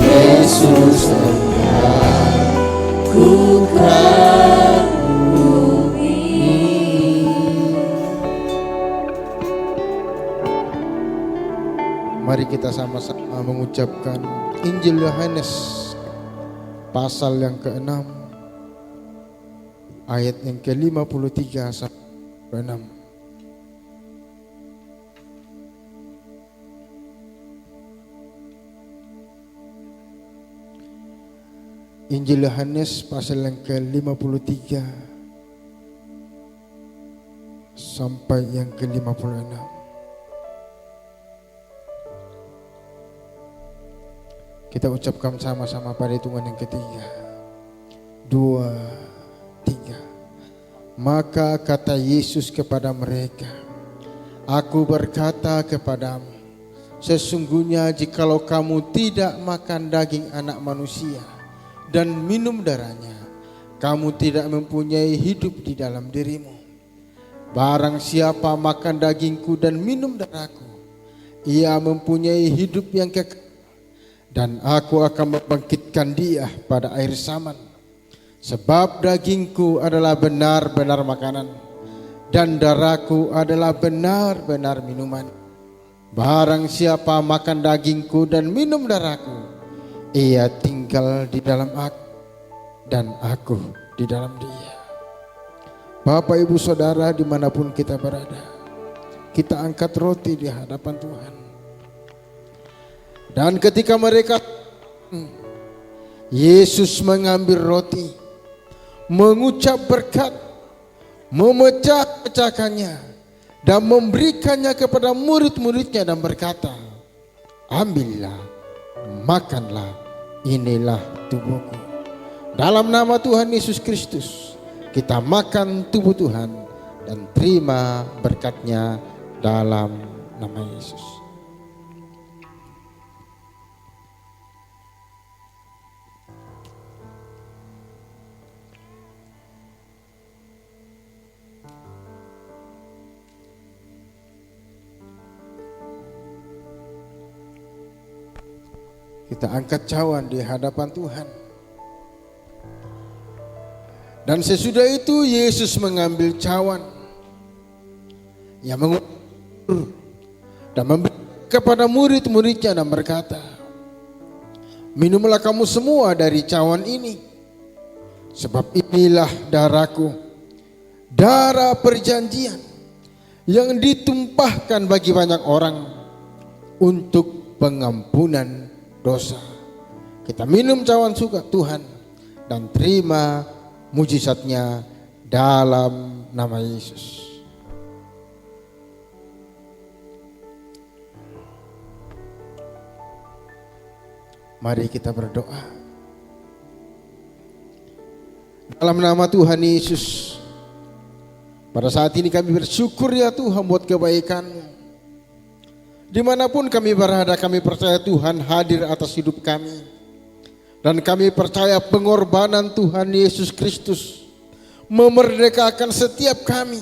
Yesus, Engkau ku kagumi. Mari kita sama-sama mengucapkan Injil Yohanes pasal yang ke-6 ayat yang ke-53 sampai 6. Injil Yohanes pasal yang ke-53 sampai yang ke-56. Kita ucapkan sama-sama pada hitungan yang ketiga. 2, 3. Maka kata Yesus kepada mereka, Aku berkata kepadamu, sesungguhnya jikalau kamu tidak makan daging anak manusia dan minum darahnya, kamu tidak mempunyai hidup di dalam dirimu. Barang siapa makan dagingku dan minum darahku, ia mempunyai hidup yang kekal, dan aku akan membangkitkan dia pada akhir zaman. Sebab dagingku adalah benar-benar makanan, dan darahku adalah benar-benar minuman. Barang siapa makan dagingku dan minum darahku, ia tinggal di dalam aku, dan aku di dalam dia. Bapak, Ibu, Saudara, dimanapun kita berada, kita angkat roti di hadapan Tuhan. Dan ketika mereka, Yesus mengambil roti, mengucap berkat, memecah-pecahkannya, dan memberikannya kepada murid-muridnya dan berkata, Ambillah, makanlah, inilah tubuhku. Dalam nama Tuhan Yesus Kristus, kita makan tubuh Tuhan dan terima berkat-Nya dalam nama Yesus. Kita angkat cawan di hadapan Tuhan. Dan sesudah itu Yesus mengambil cawan yang mengukur dan memberi kepada murid-muridnya dan berkata, minumlah kamu semua dari cawan ini, sebab inilah darahku, darah perjanjian yang ditumpahkan bagi banyak orang untuk pengampunan dosa. Kita minum cawan suka Tuhan dan terima mujizat-Nya dalam nama Yesus. Mari kita berdoa. Dalam nama Tuhan Yesus, pada saat ini kami bersyukur ya Tuhan buat kebaikan-Mu. Dimanapun kami berada, kami percaya Tuhan hadir atas hidup kami. Dan kami percaya pengorbanan Tuhan Yesus Kristus memerdekakan setiap kami,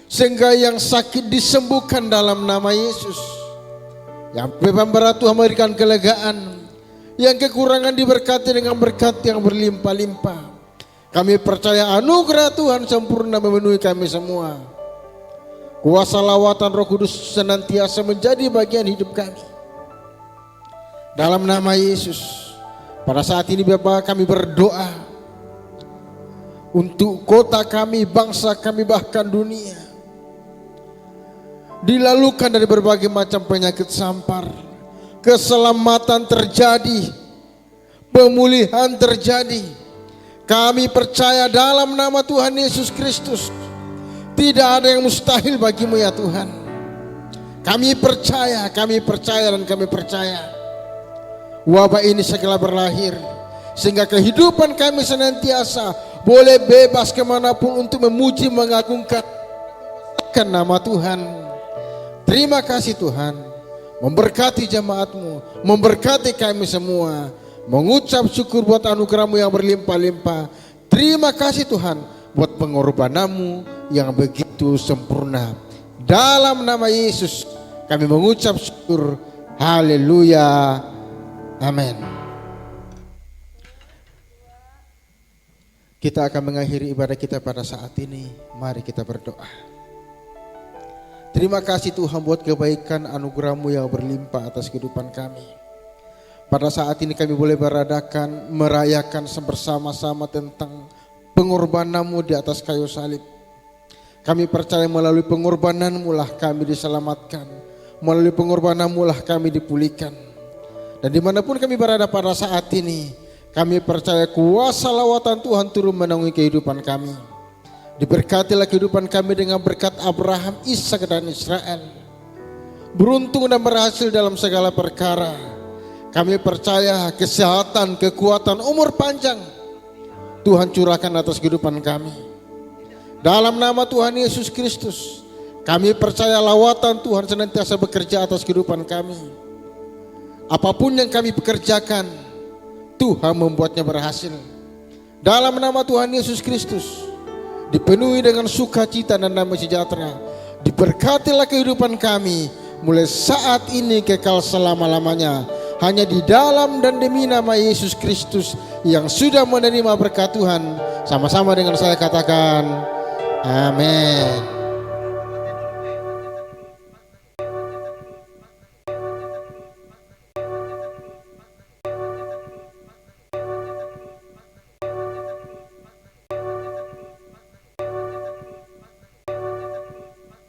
sehingga yang sakit disembuhkan dalam nama Yesus, yang beban berat Tuhan memberikan kelegaan, yang kekurangan diberkati dengan berkat yang berlimpah-limpah. Kami percaya anugerah Tuhan sempurna memenuhi kami semua. Kuasa lawatan Roh Kudus senantiasa menjadi bagian hidup kami. Dalam nama Yesus, pada saat ini Bapa, kami berdoa untuk kota kami, bangsa kami, bahkan dunia, dilalukan dari berbagai macam penyakit sampar. Keselamatan terjadi, pemulihan terjadi. Kami percaya dalam nama Tuhan Yesus Kristus, tidak ada yang mustahil bagi-Mu ya Tuhan. Kami percaya dan kami percaya wabah ini segera berlahir, sehingga kehidupan kami senantiasa boleh bebas kemanapun untuk memuji mengagungkan nama Tuhan. Terima kasih Tuhan, memberkati jemaat-Mu, memberkati kami semua. Mengucap syukur buat anugerah-Mu yang berlimpah-limpah. Terima kasih Tuhan buat pengorbanan-Mu yang begitu sempurna. Dalam nama Yesus kami mengucap syukur. Haleluya. Amin. Kita akan mengakhiri ibadah kita pada saat ini. Mari kita berdoa. Terima kasih Tuhan buat kebaikan anugerah-Mu yang berlimpah atas kehidupan kami. Pada saat ini kami boleh merayakan bersama-sama tentang pengorbanan-Mu di atas kayu salib. Kami percaya melalui pengorbanan-Mu lah kami diselamatkan. Melalui pengorbanan-Mu lah kami dipulihkan. Dan dimanapun kami berada pada saat ini, kami percaya kuasa lawatan Tuhan turun menaungi kehidupan kami. Diberkatilah kehidupan kami dengan berkat Abraham, Ishak dan Israel. Beruntung dan berhasil dalam segala perkara. Kami percaya kesehatan, kekuatan, umur panjang Tuhan curahkan atas kehidupan kami. Dalam nama Tuhan Yesus Kristus, kami percaya lawatan Tuhan senantiasa bekerja atas kehidupan kami. Apapun yang kami pekerjakan, Tuhan membuatnya berhasil. Dalam nama Tuhan Yesus Kristus, dipenuhi dengan sukacita dan damai sejahtera. Diberkatilah kehidupan kami mulai saat ini kekal selama-lamanya. Hanya di dalam dan demi nama Yesus Kristus yang sudah menerima berkat Tuhan. Sama-sama dengan saya katakan, amin.